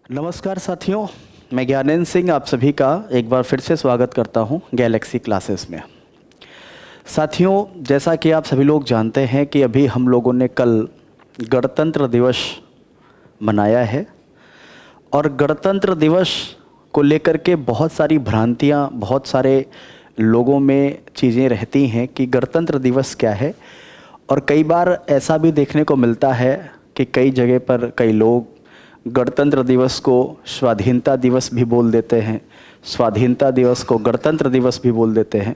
नमस्कार साथियों, मैं ज्ञानेंद्र सिंह आप सभी का एक बार फिर से स्वागत करता हूं गैलेक्सी क्लासेस में। साथियों, जैसा कि आप सभी लोग जानते हैं कि अभी हम लोगों ने कल गणतंत्र दिवस मनाया है और गणतंत्र दिवस को लेकर के बहुत सारी भ्रांतियां, बहुत सारे लोगों में चीज़ें रहती हैं कि गणतंत्र दिवस क्या है। और कई बार ऐसा भी देखने को मिलता है कि कई जगह पर कई लोग गणतंत्र दिवस को स्वाधीनता दिवस भी बोल देते हैं, स्वाधीनता दिवस को गणतंत्र दिवस भी बोल देते हैं।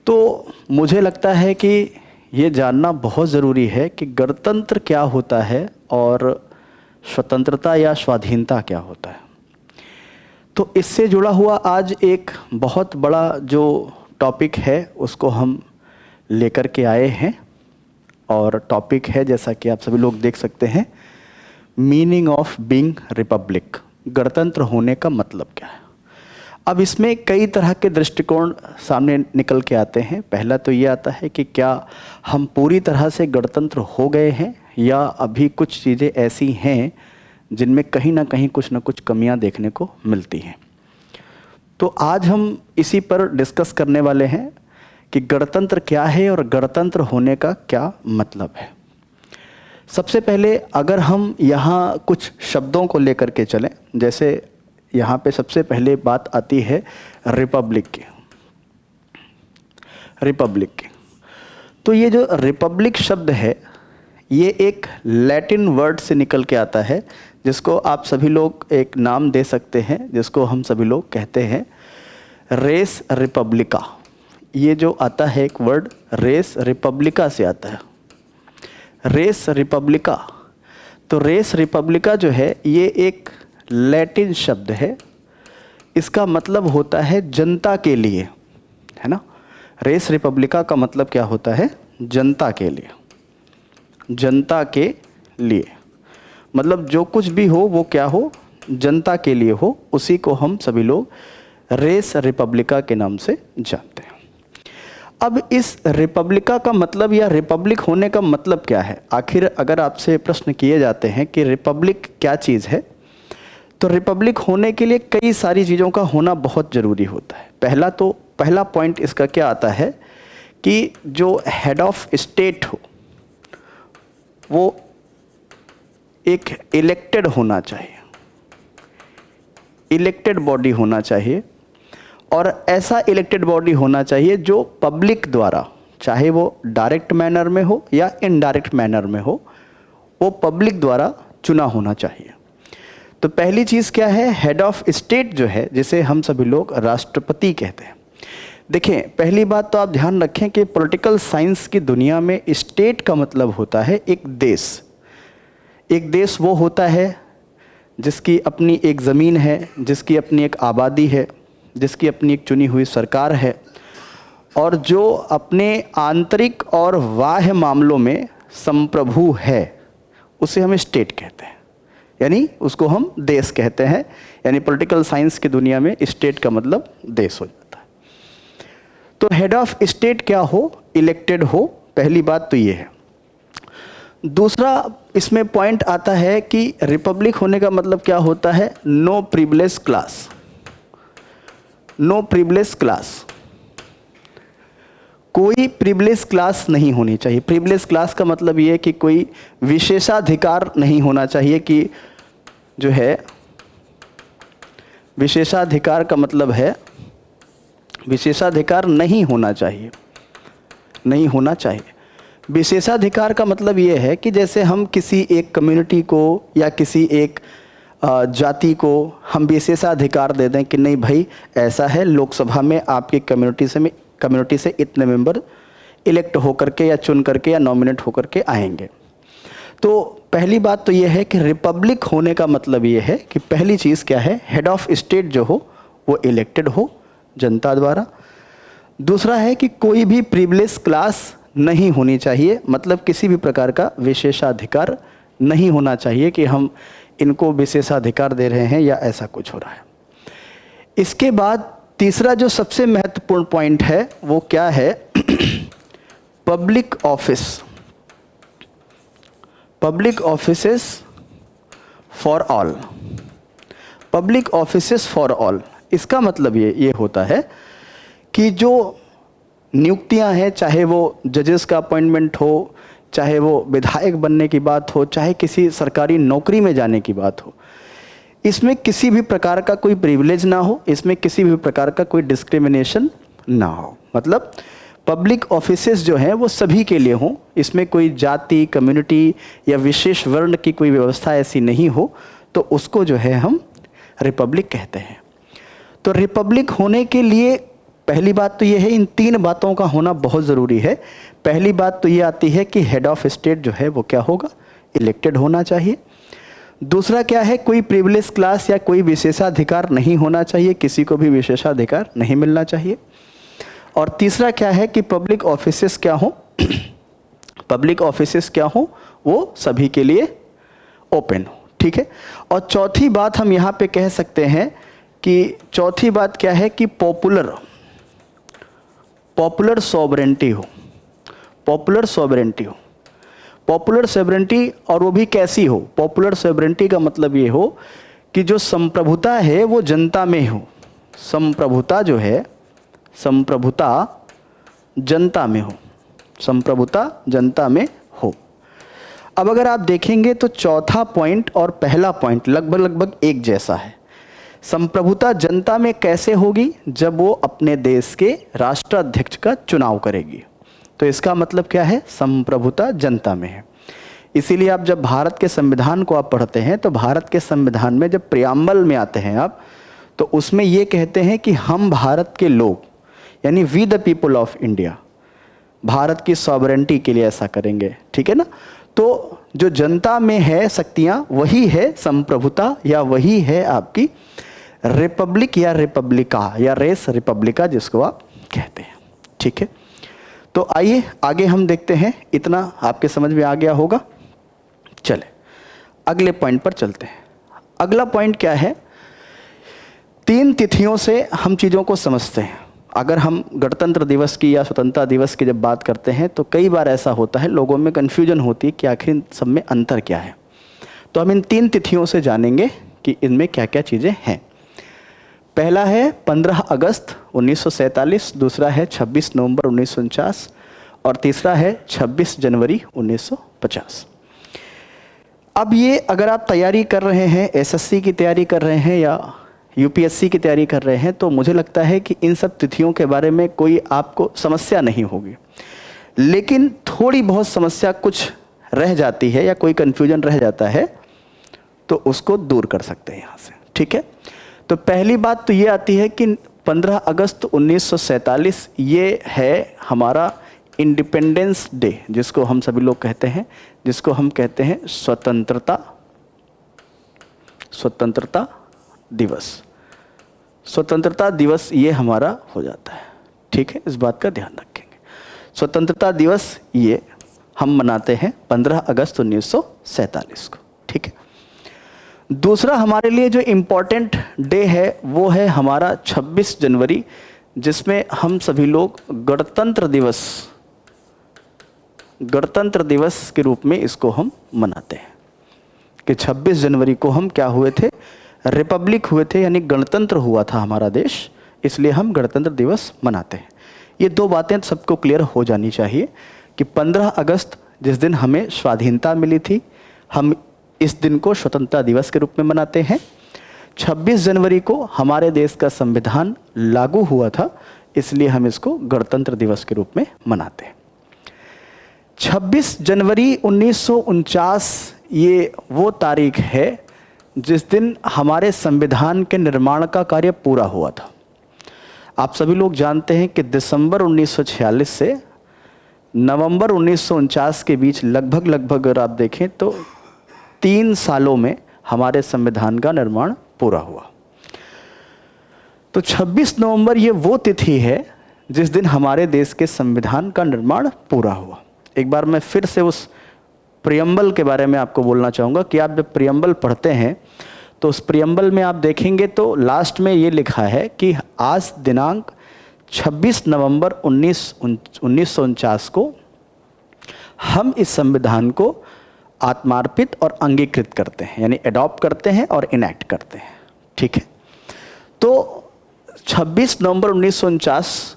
तो मुझे लगता है कि ये जानना बहुत ज़रूरी है कि गणतंत्र क्या होता है और स्वतंत्रता या स्वाधीनता क्या होता है। तो इससे जुड़ा हुआ आज एक बहुत बड़ा जो टॉपिक है उसको हम लेकर के आए हैं। और टॉपिक है, जैसा कि आप सभी लोग देख सकते हैं, मीनिंग ऑफ बीइंग रिपब्लिक। गणतंत्र होने का मतलब क्या है। अब इसमें कई तरह के दृष्टिकोण सामने निकल के आते हैं। पहला तो ये आता है कि क्या हम पूरी तरह से गणतंत्र हो गए हैं या अभी कुछ चीज़ें ऐसी हैं जिनमें कहीं ना कहीं कुछ ना कुछ कमियां देखने को मिलती हैं। तो आज हम इसी पर डिस्कस करने वाले हैं कि गणतंत्र क्या है और गणतंत्र होने का क्या मतलब है। सबसे पहले अगर हम यहाँ कुछ शब्दों को लेकर के चलें, जैसे यहाँ पे सबसे पहले बात आती है रिपब्लिक की। रिपब्लिक की तो ये जो रिपब्लिक शब्द है ये एक लैटिन वर्ड से निकल के आता है, जिसको आप सभी लोग एक नाम दे सकते हैं, जिसको हम सभी लोग कहते हैं रेस रिपब्लिका। ये जो आता है एक वर्ड रेस रिपब्लिका से आता है, रेस रिपब्लिका। तो रेस रिपब्लिका जो है ये एक लैटिन शब्द है। इसका मतलब होता है जनता के लिए, है ना। रेस रिपब्लिका का मतलब क्या होता है? जनता के लिए। जनता के लिए मतलब जो कुछ भी हो वो क्या हो? जनता के लिए हो। उसी को हम सभी लोग रेस रिपब्लिका के नाम से जानते हैं। अब इस रिपब्लिका का मतलब या रिपब्लिक होने का मतलब क्या है? आखिर अगर आपसे प्रश्न किए जाते हैं कि रिपब्लिक क्या चीज़ है, तो रिपब्लिक होने के लिए कई सारी चीज़ों का होना बहुत ज़रूरी होता है। पहला पॉइंट इसका क्या आता है कि जो हेड ऑफ स्टेट हो वो एक इलेक्टेड होना चाहिए, इलेक्टेड बॉडी होना चाहिए। और ऐसा इलेक्टेड बॉडी होना चाहिए जो पब्लिक द्वारा, चाहे वो डायरेक्ट मैनर में हो या इनडायरेक्ट मैनर में हो, वो पब्लिक द्वारा चुना होना चाहिए। तो पहली चीज़ क्या है? हेड ऑफ स्टेट जो है, जिसे हम सभी लोग राष्ट्रपति कहते हैं। देखें, पहली बात तो आप ध्यान रखें कि पॉलिटिकल साइंस की दुनिया में स्टेट का मतलब होता है एक देश। एक देश वो होता है जिसकी अपनी एक ज़मीन है, जिसकी अपनी एक आबादी है, जिसकी अपनी एक चुनी हुई सरकार है और जो अपने आंतरिक और बाह्य मामलों में संप्रभु है, उसे हम स्टेट कहते हैं, यानी उसको हम देश कहते हैं। यानी पॉलिटिकल साइंस की दुनिया में स्टेट का मतलब देश हो जाता है। तो हेड ऑफ स्टेट क्या हो? इलेक्टेड हो। पहली बात तो ये है। दूसरा इसमें पॉइंट आता है कि रिपब्लिक होने का मतलब क्या होता है? No privilege class. No privilege class, कोई प्रिविलेज क्लास नहीं होनी चाहिए। प्रिविलेज क्लास का मतलब ये है कि कोई विशेषाधिकार नहीं होना चाहिए, कि जो है विशेषाधिकार का मतलब है विशेषाधिकार नहीं होना चाहिए, नहीं होना चाहिए। विशेषाधिकार का मतलब ये है कि जैसे हम किसी एक कम्युनिटी को या किसी एक जाति को हम विशेषाधिकार दे दें कि नहीं भाई ऐसा है, लोकसभा में आपकी कम्युनिटी से इतने मेंबर इलेक्ट होकर के या चुन करके या नॉमिनेट होकर के आएंगे। तो पहली बात तो ये है कि रिपब्लिक होने का मतलब ये है कि पहली चीज़ क्या है? हेड ऑफ स्टेट जो हो वो इलेक्टेड हो जनता द्वारा। दूसरा है कि कोई भी प्रिविलेज क्लास नहीं होनी चाहिए, मतलब किसी भी प्रकार का विशेषाधिकार नहीं होना चाहिए कि हम इनको विशेषाधिकार दे रहे हैं या ऐसा कुछ हो रहा है। इसके बाद तीसरा जो सबसे महत्वपूर्ण पॉइंट है वो क्या है? Public office. Public offices for all. Public offices for all, इसका मतलब ये होता है कि जो नियुक्तियां हैं, चाहे वो जजेस का अपॉइंटमेंट हो, चाहे वो विधायक बनने की बात हो, चाहे किसी सरकारी नौकरी में जाने की बात हो, इसमें किसी भी प्रकार का कोई प्रिविलेज ना हो, इसमें किसी भी प्रकार का कोई डिस्क्रिमिनेशन ना हो। मतलब पब्लिक ऑफिसेस जो हैं वो सभी के लिए हों, इसमें कोई जाति, कम्युनिटी या विशेष वर्ण की कोई व्यवस्था ऐसी नहीं हो, तो उसको जो है हम रिपब्लिक कहते हैं। तो रिपब्लिक होने के लिए पहली बात तो ये है, इन 3 बातों का होना बहुत ज़रूरी है। पहली बात तो ये आती है कि हेड ऑफ स्टेट जो है वो क्या होगा, इलेक्टेड होना चाहिए। दूसरा क्या है, कोई प्रिविलेज क्लास या कोई विशेषाधिकार नहीं होना चाहिए, किसी को भी विशेषाधिकार नहीं मिलना चाहिए। और तीसरा क्या है कि पब्लिक ऑफिसेस क्या हो, पब्लिक ऑफिसेस क्या हो, वो सभी के लिए ओपन हो। ठीक है। और चौथी बात हम यहाँ पे कह सकते हैं कि चौथी बात क्या है कि पॉपुलर सॉवरेंटी हो, पॉपुलर सॉवरेंटी हो, पॉपुलर सॉवरेंटी, और वो भी कैसी हो। पॉपुलर सॉवरेंटी का मतलब ये हो कि जो संप्रभुता है वो जनता में हो, संप्रभुता जो है, संप्रभुता जनता में हो, संप्रभुता जनता में हो। अब अगर आप देखेंगे तो चौथा पॉइंट और पहला पॉइंट लगभग एक जैसा है। संप्रभुता जनता में कैसे होगी, जब वो अपने देश के राष्ट्राध्यक्ष का चुनाव करेगी। तो इसका मतलब क्या है, संप्रभुता जनता में है। इसीलिए आप जब भारत के संविधान को आप पढ़ते हैं तो भारत के संविधान में जब प्रियम्बल में आते हैं आप, तो उसमें ये कहते हैं कि हम भारत के लोग, यानी we the people of India, Bharat की सॉवरेंटी के लिए ऐसा करेंगे। ठीक है ना। तो जो जनता में है शक्तियाँ, वही है संप्रभुता, या वही है आपकी रिपब्लिक या रिपब्लिका या रेस रिपब्लिका जिसको आप कहते हैं। ठीक है। तो आइए आगे हम देखते हैं, इतना आपके समझ में आ गया होगा। चले अगले पॉइंट पर चलते हैं। अगला पॉइंट क्या है, 3 तिथियों से हम चीज़ों को समझते हैं। अगर हम गणतंत्र दिवस की या स्वतंत्रता दिवस की जब बात करते हैं तो कई बार ऐसा होता है, लोगों में कन्फ्यूजन होती है कि आखिर इन सब में अंतर क्या है। तो हम इन 3 तिथियों से जानेंगे कि इनमें क्या क्या चीज़ें हैं। पहला है 15 अगस्त 1947, दूसरा है 26 नवंबर 1949 और तीसरा है 26 जनवरी 1950। अब ये अगर आप तैयारी कर रहे हैं, एसएससी की तैयारी कर रहे हैं या यूपीएससी की तैयारी कर रहे हैं, तो मुझे लगता है कि इन सब तिथियों के बारे में कोई आपको समस्या नहीं होगी। लेकिन थोड़ी बहुत समस्या कुछ रह जाती है या कोई कन्फ्यूजन रह जाता है, तो उसको दूर कर सकते हैं यहाँ से। ठीक है। तो पहली बात तो ये आती है कि 15 अगस्त 1947 ये है हमारा इंडिपेंडेंस डे, जिसको हम सभी लोग कहते हैं, जिसको हम कहते हैं स्वतंत्रता दिवस। स्वतंत्रता दिवस ये हमारा हो जाता है। ठीक है। इस बात का ध्यान रखेंगे। स्वतंत्रता दिवस ये हम मनाते हैं 15 अगस्त 1947 को। ठीक है। दूसरा हमारे लिए जो इम्पोर्टेंट डे है वो है हमारा 26 जनवरी, जिसमें हम सभी लोग गणतंत्र दिवस के रूप में इसको हम मनाते हैं कि 26 जनवरी को हम क्या हुए थे, रिपब्लिक हुए थे, यानी गणतंत्र हुआ था हमारा देश, इसलिए हम गणतंत्र दिवस मनाते हैं। ये 2 बातें सबको क्लियर हो जानी चाहिए कि 15 अगस्त जिस दिन हमें स्वाधीनता मिली थी, हम इस दिन को स्वतंत्रता दिवस के रूप में मनाते हैं। 26 जनवरी को हमारे देश का संविधान लागू हुआ था, इसलिए हम इसको गणतंत्र दिवस के रूप में मनाते हैं। 26 जनवरी 1949 ये वो तारीख है जिस दिन हमारे संविधान के निर्माण का कार्य पूरा हुआ था। आप सभी लोग जानते हैं कि दिसंबर 1946 से नवंबर 1949 के बीच लगभग अगर आप देखें तो 3 सालों में हमारे संविधान का निर्माण पूरा हुआ। तो 26 नवंबर ये वो तिथि है जिस दिन हमारे देश के संविधान का निर्माण पूरा हुआ। एक बार मैं फिर से उस प्रियम्बल के बारे में आपको बोलना चाहूँगा कि आप जब प्रियम्बल पढ़ते हैं तो उस प्रियम्बल में आप देखेंगे तो लास्ट में ये लिखा है कि आज दिनांक 26 नवंबर 1949 को हम इस संविधान को आत्मार्पित और अंगीकृत करते हैं, यानी एडॉप्ट करते हैं और इनैक्ट करते हैं। ठीक है। तो 26 नवंबर 1949,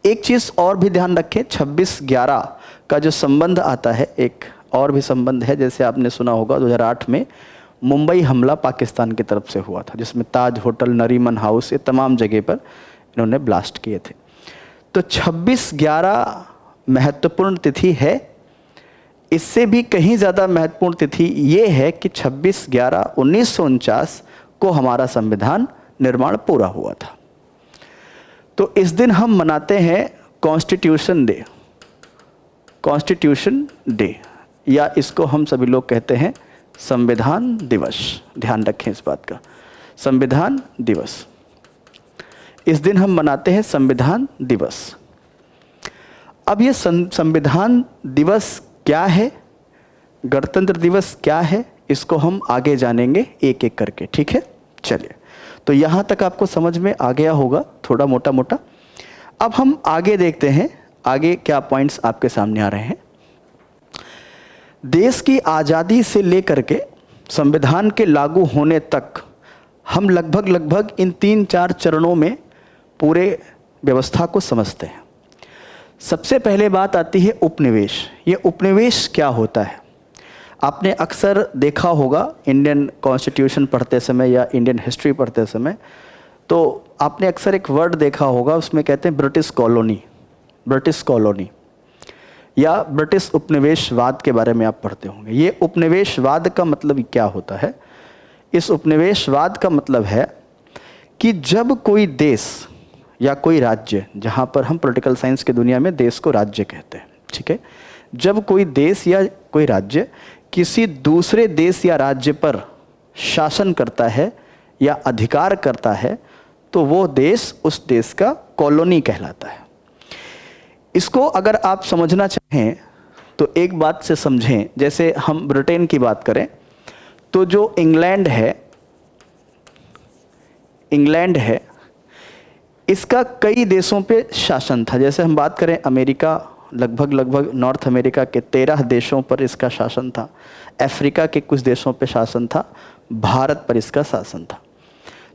एक चीज़ और भी ध्यान रखें, 26/11 का जो संबंध आता है, एक और भी संबंध है। जैसे आपने सुना होगा 2008 में मुंबई हमला पाकिस्तान की तरफ से हुआ था, जिसमें ताज होटल, नरीमन हाउस, ये तमाम जगह पर इन्होंने ब्लास्ट किए थे। तो 26/11 महत्वपूर्ण तिथि है। इससे भी कहीं ज़्यादा महत्वपूर्ण तिथि ये है कि 26/11/1949 को हमारा संविधान निर्माण पूरा हुआ था। तो इस दिन हम मनाते हैं कॉन्स्टिट्यूशन डे, कॉन्स्टिट्यूशन डे, या इसको हम सभी लोग कहते हैं संविधान दिवस। ध्यान रखें इस बात का, संविधान दिवस। इस दिन हम मनाते हैं संविधान दिवस। अब ये संविधान दिवस क्या है, गणतंत्र दिवस क्या है, इसको हम आगे जानेंगे एक एक करके, ठीक है। चलिए, तो यहाँ तक आपको समझ में आ गया होगा थोड़ा मोटा मोटा। अब हम आगे देखते हैं, आगे क्या पॉइंट्स आपके सामने आ रहे हैं। देश की आज़ादी से लेकर के संविधान के लागू होने तक हम लगभग इन 3-4 चरणों में पूरे व्यवस्था को समझते हैं। सबसे पहले बात आती है उपनिवेश। ये उपनिवेश क्या होता है? आपने अक्सर देखा होगा इंडियन कॉन्स्टिट्यूशन पढ़ते समय या इंडियन हिस्ट्री पढ़ते समय, तो आपने अक्सर एक वर्ड देखा होगा, उसमें कहते हैं ब्रिटिश कॉलोनी, ब्रिटिश कॉलोनी, या ब्रिटिश उपनिवेशवाद के बारे में आप पढ़ते होंगे। ये उपनिवेशवाद का मतलब क्या होता है? इस उपनिवेशवाद का मतलब है कि जब कोई देश या कोई राज्य, जहाँ पर हम पॉलिटिकल साइंस की दुनिया में देश को राज्य कहते हैं, ठीक है, जब कोई देश या कोई राज्य किसी दूसरे देश या राज्य पर शासन करता है या अधिकार करता है, तो वो देश उस देश का कॉलोनी कहलाता है। इसको अगर आप समझना चाहें तो एक बात से समझें। जैसे हम ब्रिटेन की बात करें तो जो इंग्लैंड है, इसका कई देशों पे शासन था। जैसे हम बात करें अमेरिका, लगभग नॉर्थ अमेरिका के 13 देशों पर इसका शासन था, अफ्रीका के कुछ देशों पे शासन था, भारत पर इसका शासन था।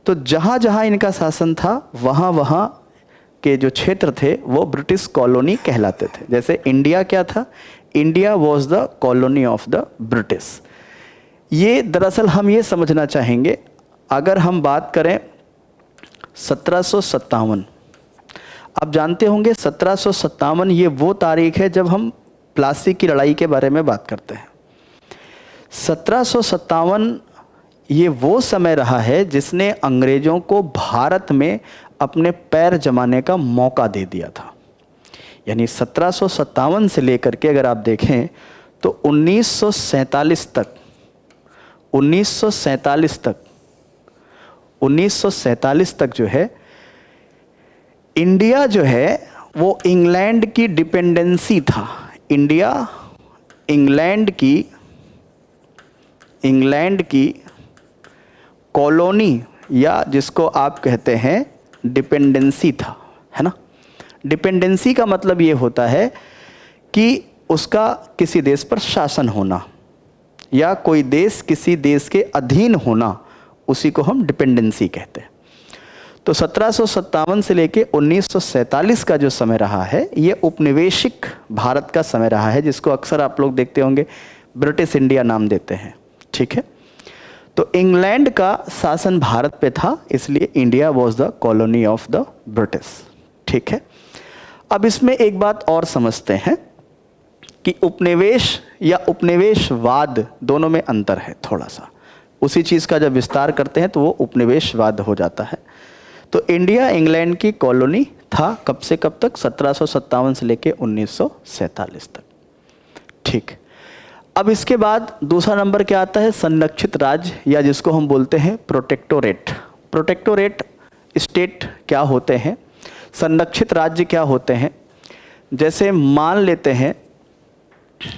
तो जहाँ जहाँ इनका शासन था, वहाँ के जो क्षेत्र थे वो ब्रिटिश कॉलोनी कहलाते थे। जैसे इंडिया क्या था? India was the colony of the British. ये दरअसल हम ये समझना चाहेंगे, अगर हम बात करें 1757, आप जानते होंगे 1757 ये वो तारीख है जब हम प्लासी की लड़ाई के बारे में बात करते हैं। 1757 ये वो समय रहा है जिसने अंग्रेज़ों को भारत में अपने पैर जमाने का मौका दे दिया था। यानी 1757 से लेकर के अगर आप देखें तो 1947 तक जो है, इंडिया जो है वो इंग्लैंड की डिपेंडेंसी था। इंडिया इंग्लैंड की कॉलोनी, या जिसको आप कहते हैं डिपेंडेंसी था, है ना। डिपेंडेंसी का मतलब ये होता है कि उसका किसी देश पर शासन होना या कोई देश किसी देश के अधीन होना, उसी को हम डिपेंडेंसी कहते हैं। तो 1757 से लेके 1947 का जो समय रहा है, ये उपनिवेशिक भारत का समय रहा है, जिसको अक्सर आप लोग देखते होंगे ब्रिटिश इंडिया नाम देते हैं, ठीक है। तो इंग्लैंड का शासन भारत पे था, इसलिए India was the colony of the British, ठीक है। अब इसमें एक बात और समझते हैं कि उपनिवेश या उपनिवेशवाद दोनों में अंतर है थोड़ा सा। उसी चीज़ का जब विस्तार करते हैं तो वो उपनिवेशवाद हो जाता है। तो इंडिया इंग्लैंड की कॉलोनी था कब से कब तक? 1757 से लेके 1947 तक, ठीक। अब इसके बाद दूसरा नंबर क्या आता है? संरक्षित राज्य, या जिसको हम बोलते हैं प्रोटेक्टोरेट। प्रोटेक्टोरेट स्टेट क्या होते हैं, संरक्षित राज्य क्या होते हैं? जैसे मान लेते हैं,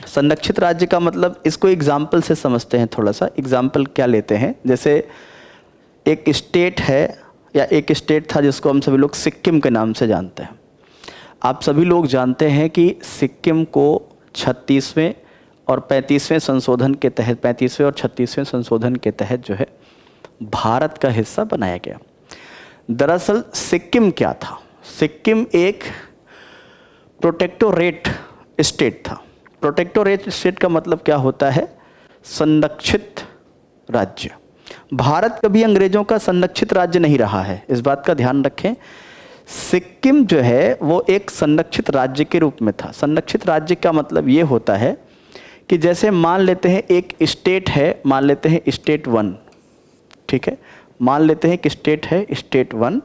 संरक्षित राज्य का मतलब, इसको एग्जाम्पल से समझते हैं थोड़ा सा। एग्जाम्पल क्या लेते हैं? जैसे एक स्टेट है या एक स्टेट था जिसको हम सभी लोग सिक्किम के नाम से जानते हैं। आप सभी लोग जानते हैं कि सिक्किम को 36वें और 35वें संशोधन के तहत, 35वें और 36वें संशोधन के तहत जो है भारत का हिस्सा बनाया गया। दरअसल सिक्किम क्या था? सिक्किम एक प्रोटेक्टोरेट स्टेट था। प्रोटेक्टोरेट स्टेट का मतलब क्या होता है? संरक्षित राज्य। भारत कभी अंग्रेजों का संरक्षित राज्य नहीं रहा है, इस बात का ध्यान रखें। सिक्किम जो है वो एक संरक्षित राज्य के रूप में था। संरक्षित राज्य का मतलब ये होता है कि जैसे मान लेते हैं एक स्टेट है, मान लेते हैं स्टेट 1, ठीक है, मान लेते हैं कि स्टेट है स्टेट 1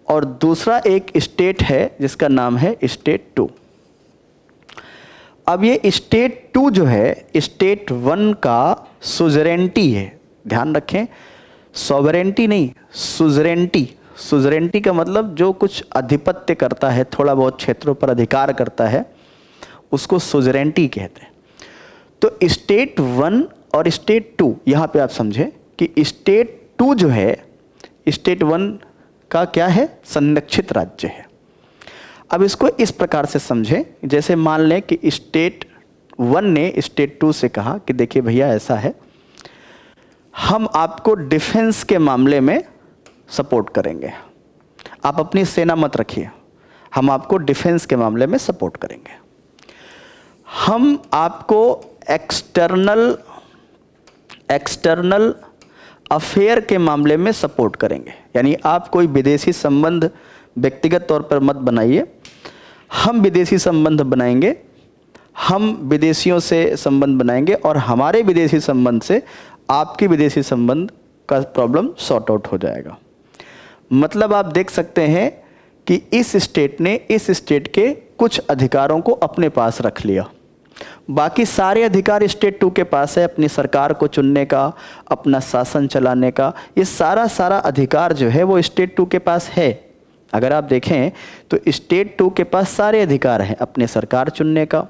और दूसरा एक स्टेट है जिसका नाम है स्टेट 2। अब ये स्टेट 2 जो है स्टेट 1 का सुजरेंटी है, ध्यान रखें, सॉवरेंटी नहीं, सुजरेंटी। सुजरेंटी का मतलब जो कुछ आधिपत्य करता है, थोड़ा बहुत क्षेत्रों पर अधिकार करता है, उसको सुजरेंटी कहते हैं। तो स्टेट 1 और स्टेट 2, यहाँ पे आप समझें कि स्टेट 2 जो है स्टेट 1 का क्या है? संरक्षित राज्य है। अब इसको इस प्रकार से समझें, जैसे मान लें कि स्टेट 1 ने स्टेट 2 से कहा कि देखिए भैया ऐसा है, हम आपको डिफेंस के मामले में सपोर्ट करेंगे, आप अपनी सेना मत रखिए, हम आपको डिफेंस के मामले में सपोर्ट करेंगे, हम आपको एक्सटर्नल अफेयर के मामले में सपोर्ट करेंगे। यानी आप कोई विदेशी संबंध व्यक्तिगत तौर पर मत बनाइए, हम विदेशी संबंध बनाएंगे, हम विदेशियों से संबंध बनाएंगे और हमारे विदेशी संबंध से आपकी विदेशी संबंध का प्रॉब्लम सॉर्ट आउट हो जाएगा। मतलब आप देख सकते हैं कि इस स्टेट ने इस स्टेट के कुछ अधिकारों को अपने पास रख लिया, बाकी सारे अधिकार स्टेट 2 के पास है, अपनी सरकार को चुनने का, अपना शासन चलाने का, ये सारा अधिकार जो है वो स्टेट 2 के पास है। अगर आप देखें तो स्टेट 2 के पास सारे अधिकार हैं, अपनी सरकार चुनने का,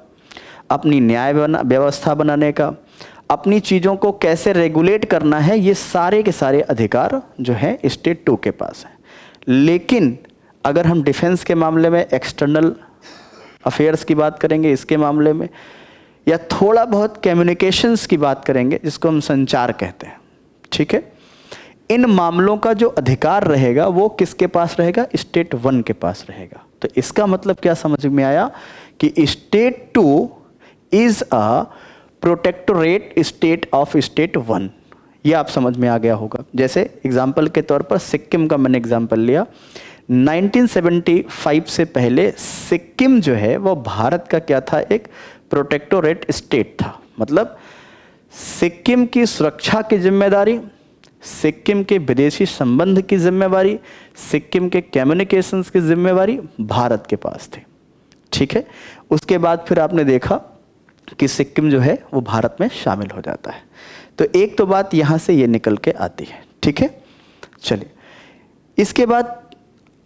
अपनी न्याय व्यवस्था बनाने का, अपनी चीज़ों को कैसे रेगुलेट करना है, ये सारे के सारे अधिकार जो हैं स्टेट 2 के पास हैं। लेकिन अगर हम डिफेंस के मामले में, एक्सटर्नल अफेयर्स की बात करेंगे इसके मामले में, या थोड़ा बहुत कम्युनिकेशंस की बात करेंगे जिसको हम संचार कहते हैं, ठीक है, इन मामलों का जो अधिकार रहेगा वो किसके पास रहेगा? स्टेट 1 के पास रहेगा। तो इसका मतलब क्या समझ में आया कि state 2 is a protectorate state of state 1। ये आप समझ में आ गया होगा। जैसे एग्जाम्पल के तौर पर सिक्किम का मैंने एग्जाम्पल लिया, 1975 से पहले सिक्किम जो है वो भारत का क्या था? एक प्रोटेक्टोरेट स्टेट था। मतलब सिक्किम की सुरक्षा की जिम्मेदारी, सिक्किम के विदेशी संबंध की जिम्मेवारी, सिक्किम के कम्युनिकेशंस की जिम्मेवारी भारत के पास थी, ठीक है। उसके बाद फिर आपने देखा कि सिक्किम जो है वो भारत में शामिल हो जाता है। तो एक तो बात यहाँ से ये निकल के आती है, ठीक है। चलिए, इसके बाद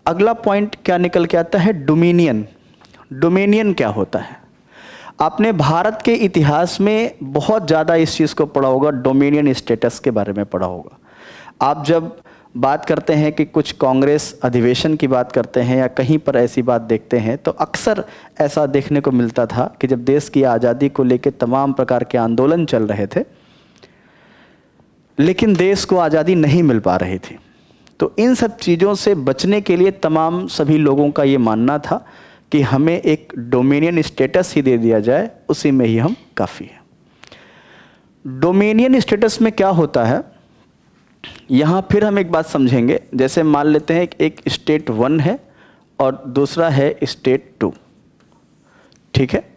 अगला पॉइंट क्या निकल के आता है? डोमिनियन। डोमिनियन क्या होता है? आपने भारत के इतिहास में बहुत ज़्यादा इस चीज़ को पढ़ा होगा, डोमिनियन स्टेटस के बारे में पढ़ा होगा। आप जब बात करते हैं कि कुछ कांग्रेस अधिवेशन की बात करते हैं या कहीं पर ऐसी बात देखते हैं तो अक्सर ऐसा देखने को मिलता था कि जब देश की आज़ादी को लेकर तमाम प्रकार के आंदोलन चल रहे थे लेकिन देश को आज़ादी नहीं मिल पा रही थी, तो इन सब चीज़ों से बचने के लिए तमाम सभी लोगों का ये मानना था कि हमें एक डोमिनियन स्टेटस ही दे दिया जाए, उसी में ही हम काफ़ी हैं। डोमिनियन स्टेटस में क्या होता है, यहाँ फिर हम एक बात समझेंगे। जैसे मान लेते हैं एक स्टेट 1 है और दूसरा है स्टेट 2, ठीक है,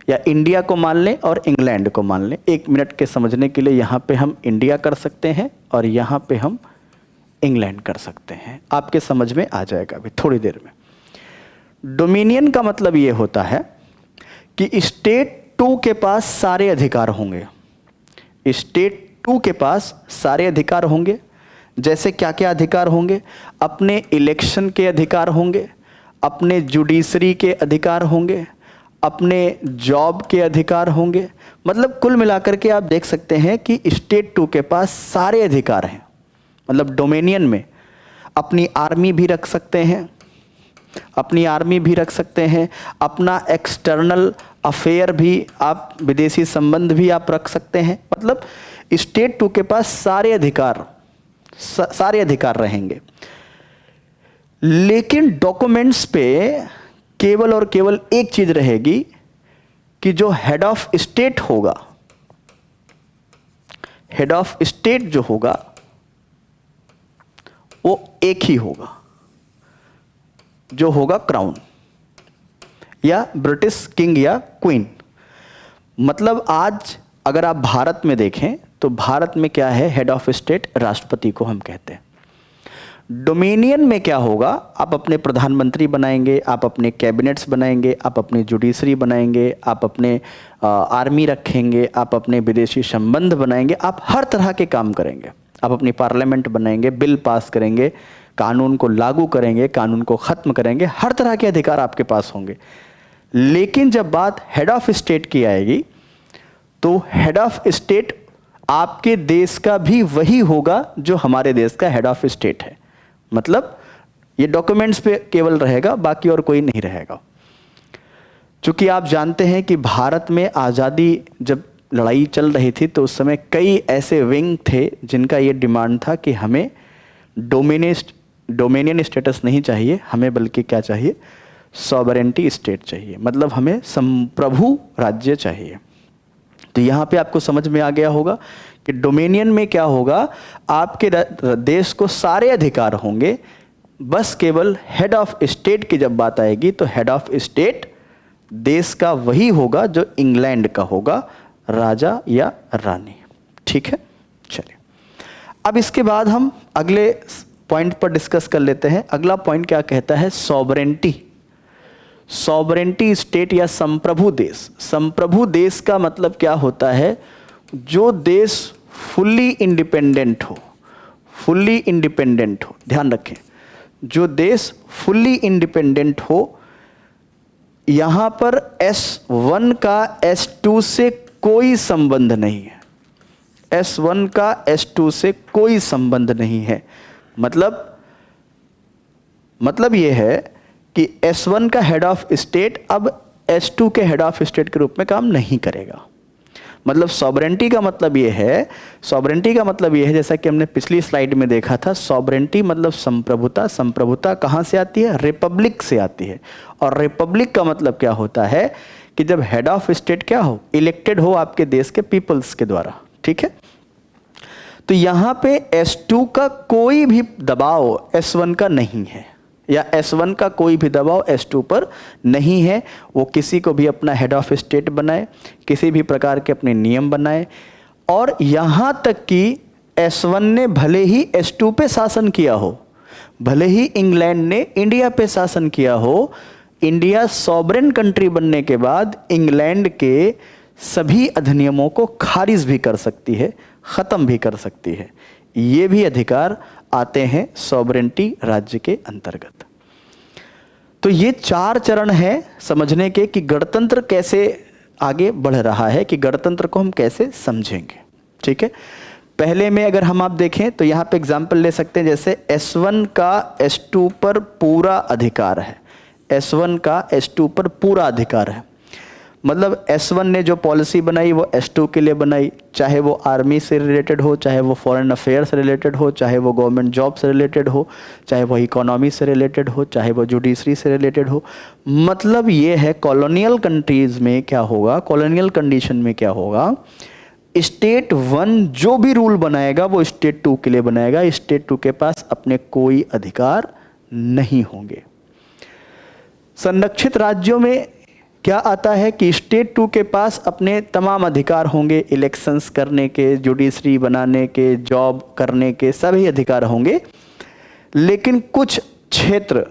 या इंडिया को मान लें और इंग्लैंड को मान लें। 1 मिनट के समझने के लिए यहाँ पे हम इंडिया कर सकते हैं और यहाँ पे हम इंग्लैंड कर सकते हैं, आपके समझ में आ जाएगा अभी थोड़ी देर में। डोमिनियन का मतलब ये होता है कि स्टेट 2 के पास सारे अधिकार होंगे। स्टेट 2 के पास सारे अधिकार होंगे। जैसे क्या क्या अधिकार होंगे? अपने इलेक्शन के अधिकार होंगे, अपने जुडिशरी के अधिकार होंगे, अपने जॉब के अधिकार होंगे। मतलब कुल मिलाकर के आप देख सकते हैं कि स्टेट 2 के पास सारे अधिकार हैं। मतलब डोमिनियन में अपनी आर्मी भी रख सकते हैं, अपना एक्सटर्नल अफेयर भी, आप विदेशी संबंध भी आप रख सकते हैं। मतलब स्टेट 2 के पास सारे अधिकार सारे अधिकार रहेंगे। लेकिन डॉक्यूमेंट्स पे केवल और केवल एक चीज रहेगी कि जो हेड ऑफ स्टेट होगा, हेड ऑफ स्टेट जो होगा वो एक ही होगा, जो होगा क्राउन या ब्रिटिश किंग या क्वीन। मतलब आज अगर आप भारत में देखें तो भारत में क्या है, हेड ऑफ स्टेट राष्ट्रपति को हम कहते हैं। डोमिनियन में क्या होगा, आप अपने प्रधानमंत्री बनाएंगे, आप अपने कैबिनेट्स बनाएंगे, आप अपने जुडिशरी बनाएंगे, आप अपने आर्मी रखेंगे, आप अपने विदेशी संबंध बनाएंगे, आप हर तरह के काम करेंगे, आप अपनी पार्लियामेंट बनाएंगे, बिल पास करेंगे, कानून को लागू करेंगे, कानून को ख़त्म करेंगे, हर तरह के अधिकार आपके पास होंगे। लेकिन जब बात हेड ऑफ स्टेट की आएगी तो हेड ऑफ स्टेट आपके देश का भी वही होगा जो हमारे देश का हेड ऑफ स्टेट है। मतलब ये डॉक्यूमेंट्स पे केवल रहेगा, बाकी और कोई नहीं रहेगा। चूंकि आप जानते हैं कि भारत में आज़ादी जब लड़ाई चल रही थी तो उस समय कई ऐसे विंग थे जिनका ये डिमांड था कि हमें डोमिनियन स्टेटस नहीं चाहिए, हमें बल्कि क्या चाहिए, सॉवरेंटी स्टेट चाहिए, मतलब हमें संप्रभु राज्य चाहिए। तो यहाँ पे आपको समझ में आ गया होगा कि डोमिनियन में क्या होगा, आपके देश को सारे अधिकार होंगे, बस केवल हेड ऑफ स्टेट की जब बात आएगी तो हेड ऑफ स्टेट देश का वही होगा जो इंग्लैंड का होगा, राजा या रानी। ठीक है, चलिए अब इसके बाद हम अगले पॉइंट पर डिस्कस कर लेते हैं। अगला पॉइंट क्या कहता है, सॉवरेंटी। सॉवरेंटी स्टेट या संप्रभु देश। संप्रभु देश का मतलब क्या होता है, जो देश फुल्ली इंडिपेंडेंट हो, फुल्ली इंडिपेंडेंट हो, ध्यान रखें, जो देश फुल्ली इंडिपेंडेंट हो। यहां पर S1 का S2 से कोई संबंध नहीं है, S1 का S2 से कोई संबंध नहीं है। मतलब यह है कि S1 का हेड ऑफ स्टेट अब S2 के हेड ऑफ स्टेट के रूप में काम नहीं करेगा। मतलब सॉवरेंटी का मतलब ये है, सॉवरेंटी का मतलब ये है, जैसा कि हमने पिछली स्लाइड में देखा था, सॉवरेंटी मतलब संप्रभुता। संप्रभुता कहाँ से आती है, रिपब्लिक से आती है। और रिपब्लिक का मतलब क्या होता है कि जब हेड ऑफ स्टेट क्या हो, इलेक्टेड हो आपके देश के पीपल्स के द्वारा। ठीक है, तो यहाँ पे S2 का कोई भी दबाव S1 का नहीं है, या S1 का कोई भी दबाव S2 पर नहीं है। वो किसी को भी अपना हेड ऑफ स्टेट बनाए, किसी भी प्रकार के अपने नियम बनाए, और यहाँ तक कि S1 ने भले ही S2 पे शासन किया हो, भले ही इंग्लैंड ने इंडिया पे शासन किया हो, इंडिया सॉवरेन कंट्री बनने के बाद इंग्लैंड के सभी अधिनियमों को खारिज भी कर सकती है, ख़त्म भी कर सकती है। ये भी अधिकार आते हैं सॉवरेंटी राज्य के अंतर्गत। तो ये 4 चरण हैं समझने के कि गणतंत्र कैसे आगे बढ़ रहा है, कि गणतंत्र को हम कैसे समझेंगे। ठीक है, पहले में अगर हम आप देखें तो यहाँ पे एग्जाम्पल ले सकते हैं, जैसे S1 का S2 पर पूरा अधिकार है, S1 का S2 पर पूरा अधिकार है। मतलब S1 ने जो पॉलिसी बनाई वो S2 के लिए बनाई, चाहे वो आर्मी से रिलेटेड हो, चाहे वो फॉरेन अफेयर से रिलेटेड हो, चाहे वो गवर्नमेंट जॉब से रिलेटेड हो, चाहे वो इकोनॉमी से रिलेटेड हो, चाहे वो जुडिशरी से रिलेटेड हो। मतलब ये है कॉलोनियल कंट्रीज़ में क्या होगा, कॉलोनियल कंडीशन में क्या होगा, स्टेट 1 जो भी रूल बनाएगा वो स्टेट 2 के लिए बनाएगा, स्टेट 2 के पास अपने कोई अधिकार नहीं होंगे। संरक्षित राज्यों में क्या आता है कि स्टेट 2 के पास अपने तमाम अधिकार होंगे, इलेक्शंस करने के, जुडिशरी बनाने के, जॉब करने के सभी अधिकार होंगे। लेकिन कुछ क्षेत्र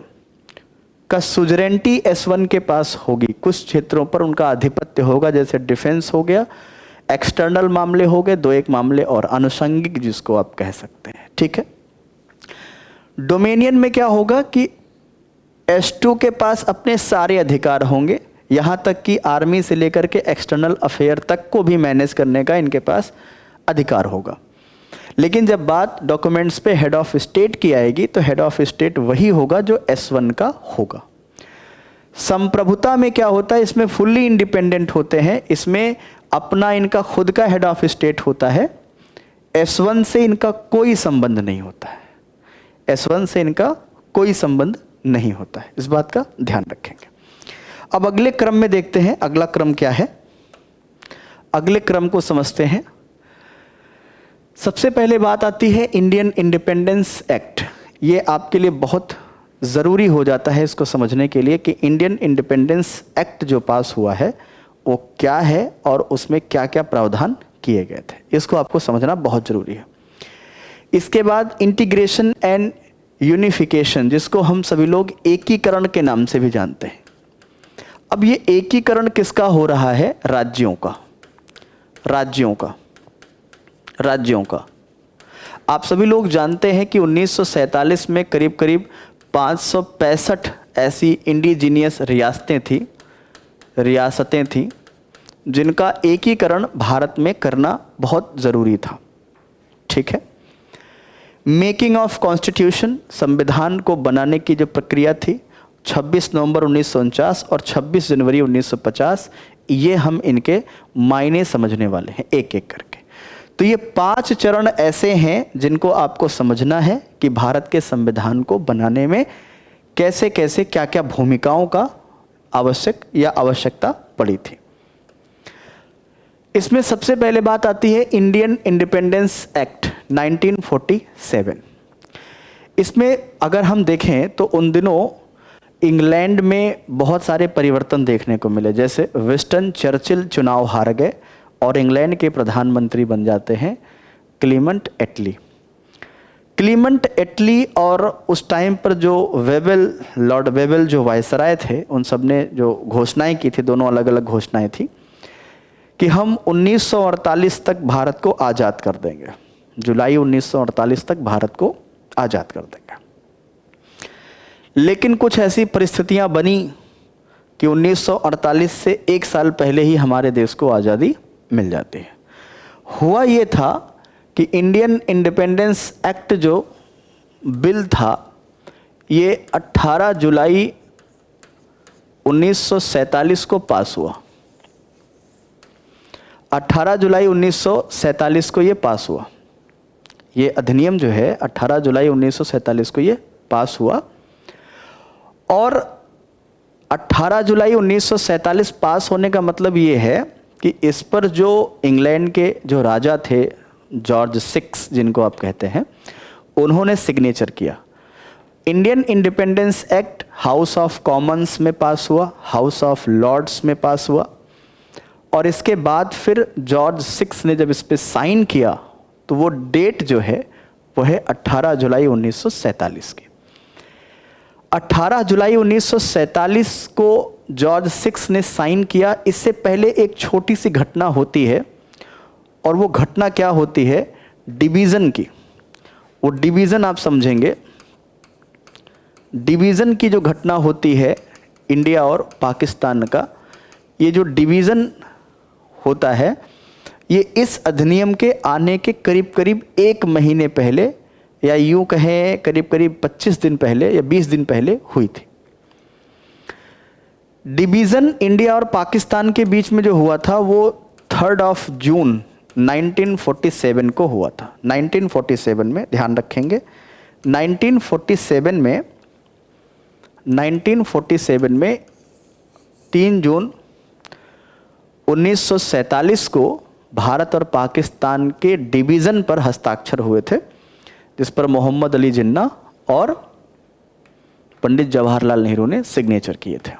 का सुजरेंटी S1 के पास होगी, कुछ क्षेत्रों पर उनका आधिपत्य होगा, जैसे डिफेंस हो गया, एक्सटर्नल मामले हो गए 2-1 मामले, और आनुषंगिक जिसको आप कह सकते हैं। ठीक है, डोमिनियन में क्या होगा कि S2 के पास अपने सारे अधिकार होंगे, यहाँ तक कि आर्मी से लेकर के एक्सटर्नल अफेयर तक को भी मैनेज करने का इनके पास अधिकार होगा। लेकिन जब बात डॉक्यूमेंट्स पे हेड ऑफ स्टेट की आएगी तो हेड ऑफ स्टेट वही होगा जो S1 का होगा। संप्रभुता में क्या होता है, इसमें फुल्ली इंडिपेंडेंट होते हैं, इसमें अपना इनका खुद का हेड ऑफ स्टेट होता है, S1 से इनका कोई संबंध नहीं होता है, S1 से इनका कोई संबंध नहीं होता है, इस बात का ध्यान रखेंगे। अब अगले क्रम में देखते हैं, अगला क्रम क्या है, अगले क्रम को समझते हैं। सबसे पहले बात आती है इंडियन इंडिपेंडेंस एक्ट। ये आपके लिए बहुत ज़रूरी हो जाता है इसको समझने के लिए कि इंडियन इंडिपेंडेंस एक्ट जो पास हुआ है वो क्या है और उसमें क्या क्या प्रावधान किए गए थे, इसको आपको समझना बहुत ज़रूरी है। इसके बाद इंटीग्रेशन एंड यूनिफिकेशन, जिसको हम सभी लोग एकीकरण के नाम से भी जानते हैं। अब ये एकीकरण किसका हो रहा है? राज्यों का, राज्यों का, राज्यों का। आप सभी लोग जानते हैं कि 1947 में करीब करीब 565 ऐसी इंडिजीनियस रियासतें थीं जिनका एकीकरण भारत में करना बहुत ज़रूरी था। ठीक है। मेकिंग ऑफ कॉन्स्टिट्यूशन, संविधान को बनाने की जो प्रक्रिया थी, 26 नवंबर 1949 और 26 जनवरी 1950, ये हम इनके मायने समझने वाले हैं एक एक करके। तो ये 5 चरण ऐसे हैं जिनको आपको समझना है कि भारत के संविधान को बनाने में कैसे कैसे क्या क्या भूमिकाओं का आवश्यकता पड़ी थी। इसमें सबसे पहले बात आती है इंडियन इंडिपेंडेंस एक्ट 1947। इसमें अगर हम देखें तो उन दिनों इंग्लैंड में बहुत सारे परिवर्तन देखने को मिले, जैसे विंस्टन चर्चिल चुनाव हार गए और इंग्लैंड के प्रधानमंत्री बन जाते हैं क्लीमेंट एटली। क्लीमेंट एटली और उस टाइम पर जो लॉर्ड वेबल जो वायसराय थे, उन सब ने जो घोषणाएं की थी, दोनों अलग अलग घोषणाएं थी कि हम 1948 तक भारत को आज़ाद कर देंगे, जुलाई 1948 तक भारत को आज़ाद कर देंगे। लेकिन कुछ ऐसी परिस्थितियां बनी कि 1948 से एक साल पहले ही हमारे देश को आज़ादी मिल जाती है। हुआ ये था कि इंडियन इंडिपेंडेंस एक्ट जो बिल था, ये 18 जुलाई 1947 को पास हुआ। 18 जुलाई 1947 को ये पास हुआ। ये अधिनियम जो है 18 जुलाई 1947 को ये पास हुआ और 18 जुलाई 1947 पास होने का मतलब ये है कि इस पर जो इंग्लैंड के जो राजा थे, जॉर्ज 6 जिनको आप कहते हैं, उन्होंने सिग्नेचर किया। Indian independence act house of Commons में पास हुआ, हाउस ऑफ लॉर्ड्स में पास हुआ और इसके बाद फिर जॉर्ज 6 ने जब इस पर साइन किया तो वो डेट जो है वो है 18 जुलाई 1947 की। 18 जुलाई 1947 को जॉर्ज 6 ने साइन किया। इससे पहले एक छोटी सी घटना होती है और वो घटना क्या होती है? डिवीज़न की। वो डिवीज़न आप समझेंगे। डिवीज़न की जो घटना होती है इंडिया और पाकिस्तान का, ये जो डिवीज़न होता है ये इस अधिनियम के आने के करीब करीब 1 महीने पहले, या यूँ कहें करीब करीब 25 दिन पहले या 20 दिन पहले हुई थी। डिवीज़न इंडिया और पाकिस्तान के बीच में जो हुआ था वो 3 जून 1947 को हुआ था। 1947 में, ध्यान रखेंगे, 1947 में 3 जून 1947 को भारत और पाकिस्तान के डिवीज़न पर हस्ताक्षर हुए थे, जिस पर मोहम्मद अली जिन्ना और पंडित जवाहरलाल नेहरू ने सिग्नेचर किए थे।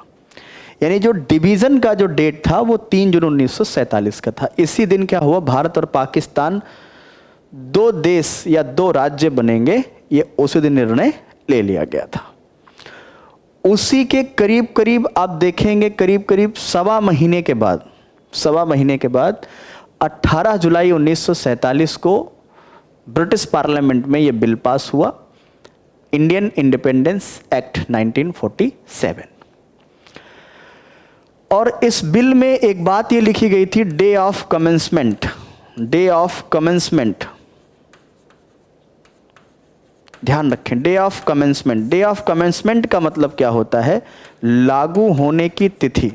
यानी जो डिवीज़न का जो डेट था वो 3 जून 1947 का था। इसी दिन क्या हुआ? भारत और पाकिस्तान 2 देश या 2 राज्य बनेंगे, ये उसी दिन निर्णय ले लिया गया था। उसी के करीब करीब आप देखेंगे करीब करीब सवा महीने के बाद 18 जुलाई 1947 को ब्रिटिश पार्लियामेंट में ये बिल पास हुआ, इंडियन इंडिपेंडेंस एक्ट 1947। और इस बिल में एक बात ये लिखी गई थी, day of commencement. Day of commencement, ध्यान रखें, day of commencement. Day of commencement का मतलब क्या होता है? लागू होने की तिथि।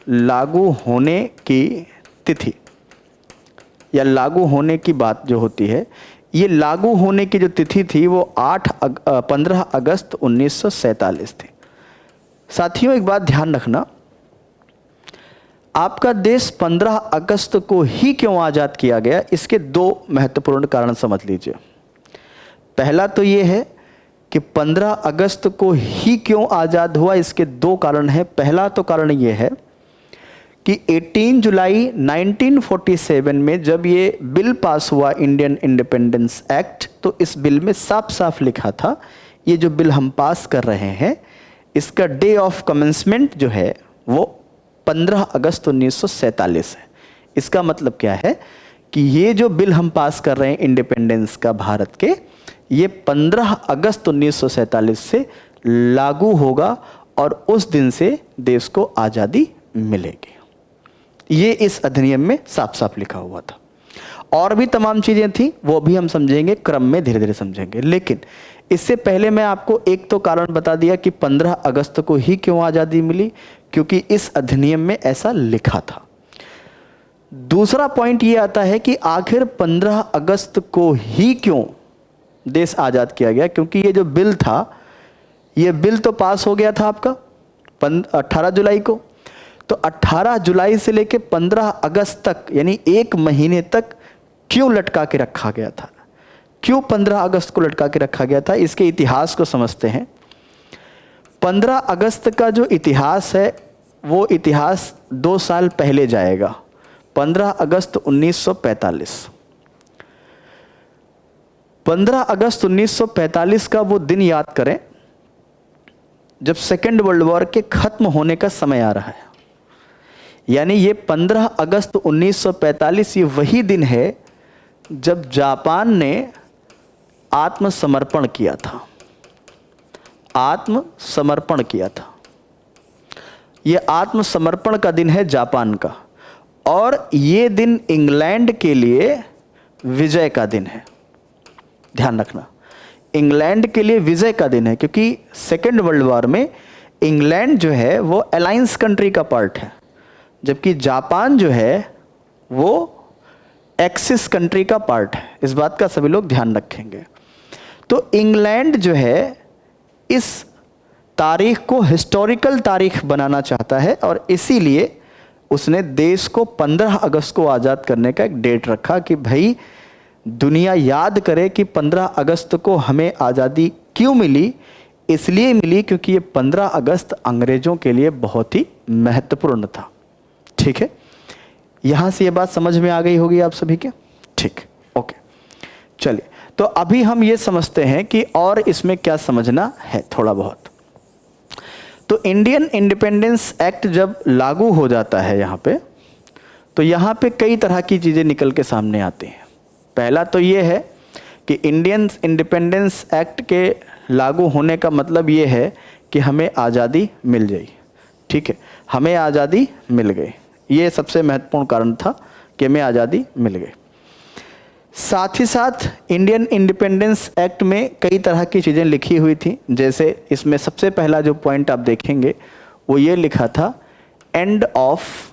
लागू होने की तिथि। या लागू होने की बात जो होती है, ये लागू होने की जो तिथि थी वो 15 अगस्त 1947 थी। साथियों, एक बात ध्यान रखना, आपका देश 15 अगस्त को ही क्यों आज़ाद किया गया, इसके दो महत्वपूर्ण कारण समझ लीजिए। पहला तो ये है कि 15 अगस्त को ही क्यों आज़ाद हुआ, इसके दो कारण हैं। पहला तो कारण ये है कि 18 जुलाई 1947 में जब ये बिल पास हुआ, इंडियन इंडिपेंडेंस एक्ट, तो इस बिल में साफ साफ लिखा था ये जो बिल हम पास कर रहे हैं इसका डे ऑफ कमेंसमेंट जो है वो 15 अगस्त 1947 है। इसका मतलब क्या है कि ये जो बिल हम पास कर रहे हैं इंडिपेंडेंस का भारत के, ये 15 अगस्त 1947 से लागू होगा और उस दिन से देश को आज़ादी मिलेगी। ये इस अधिनियम में साफ साफ लिखा हुआ था। और भी तमाम चीज़ें थी, वो भी हम समझेंगे, क्रम में धीरे धीरे समझेंगे। लेकिन इससे पहले मैं आपको एक तो कारण बता दिया कि 15 अगस्त को ही क्यों आज़ादी मिली, क्योंकि इस अधिनियम में ऐसा लिखा था। दूसरा पॉइंट ये आता है कि आखिर 15 अगस्त को ही क्यों देश आज़ाद किया गया, क्योंकि ये जो बिल था, ये बिल तो पास हो गया था आपका 18 जुलाई को। तो 18 जुलाई से लेकर 15 अगस्त तक यानी एक महीने तक क्यों लटका के रखा गया था, क्यों 15 अगस्त को लटका के रखा गया था, इसके इतिहास को समझते हैं। 15 अगस्त का जो इतिहास है वो इतिहास 2 साल पहले जाएगा, 15 अगस्त 1945। 15 अगस्त 1945 का वो दिन याद करें जब सेकेंड वर्ल्ड वॉर के खत्म होने का समय आ रहा है। यानी ये 15 अगस्त 1945 ये वही दिन है जब जापान ने आत्मसमर्पण किया था, आत्मसमर्पण किया था। ये आत्मसमर्पण का दिन है जापान का, और ये दिन इंग्लैंड के लिए विजय का दिन है। ध्यान रखना, इंग्लैंड के लिए विजय का दिन है, क्योंकि सेकेंड वर्ल्ड वॉर में इंग्लैंड जो है वो अलायंस कंट्री का पार्ट है, जबकि जापान जो है वो एक्सिस कंट्री का पार्ट है। इस बात का सभी लोग ध्यान रखेंगे। तो इंग्लैंड जो है इस तारीख को हिस्टोरिकल तारीख बनाना चाहता है, और इसीलिए उसने देश को 15 अगस्त को आज़ाद करने का एक डेट रखा कि भाई दुनिया याद करे कि 15 अगस्त को हमें आज़ादी क्यों मिली। इसलिए मिली क्योंकि ये 15 अगस्त अंग्रेज़ों के लिए बहुत ही महत्वपूर्ण था। ठीक है, यहाँ से ये बात समझ में आ गई होगी आप सभी के। ठीक, ओके, चलिए, तो अभी हम ये समझते हैं कि और इसमें क्या समझना है थोड़ा बहुत। तो इंडियन इंडिपेंडेंस एक्ट जब लागू हो जाता है यहाँ पे, तो यहाँ पे कई तरह की चीज़ें निकल के सामने आती हैं। पहला तो ये है कि इंडियन इंडिपेंडेंस एक्ट के लागू होने का मतलब ये है कि हमें आज़ादी मिल गई। ठीक है, हमें आज़ादी मिल गई, ये सबसे महत्वपूर्ण कारण था कि हमें आज़ादी मिल गई। साथ ही साथ इंडियन इंडिपेंडेंस एक्ट में कई तरह की चीज़ें लिखी हुई थी, जैसे इसमें सबसे पहला जो पॉइंट आप देखेंगे वो ये लिखा था, end of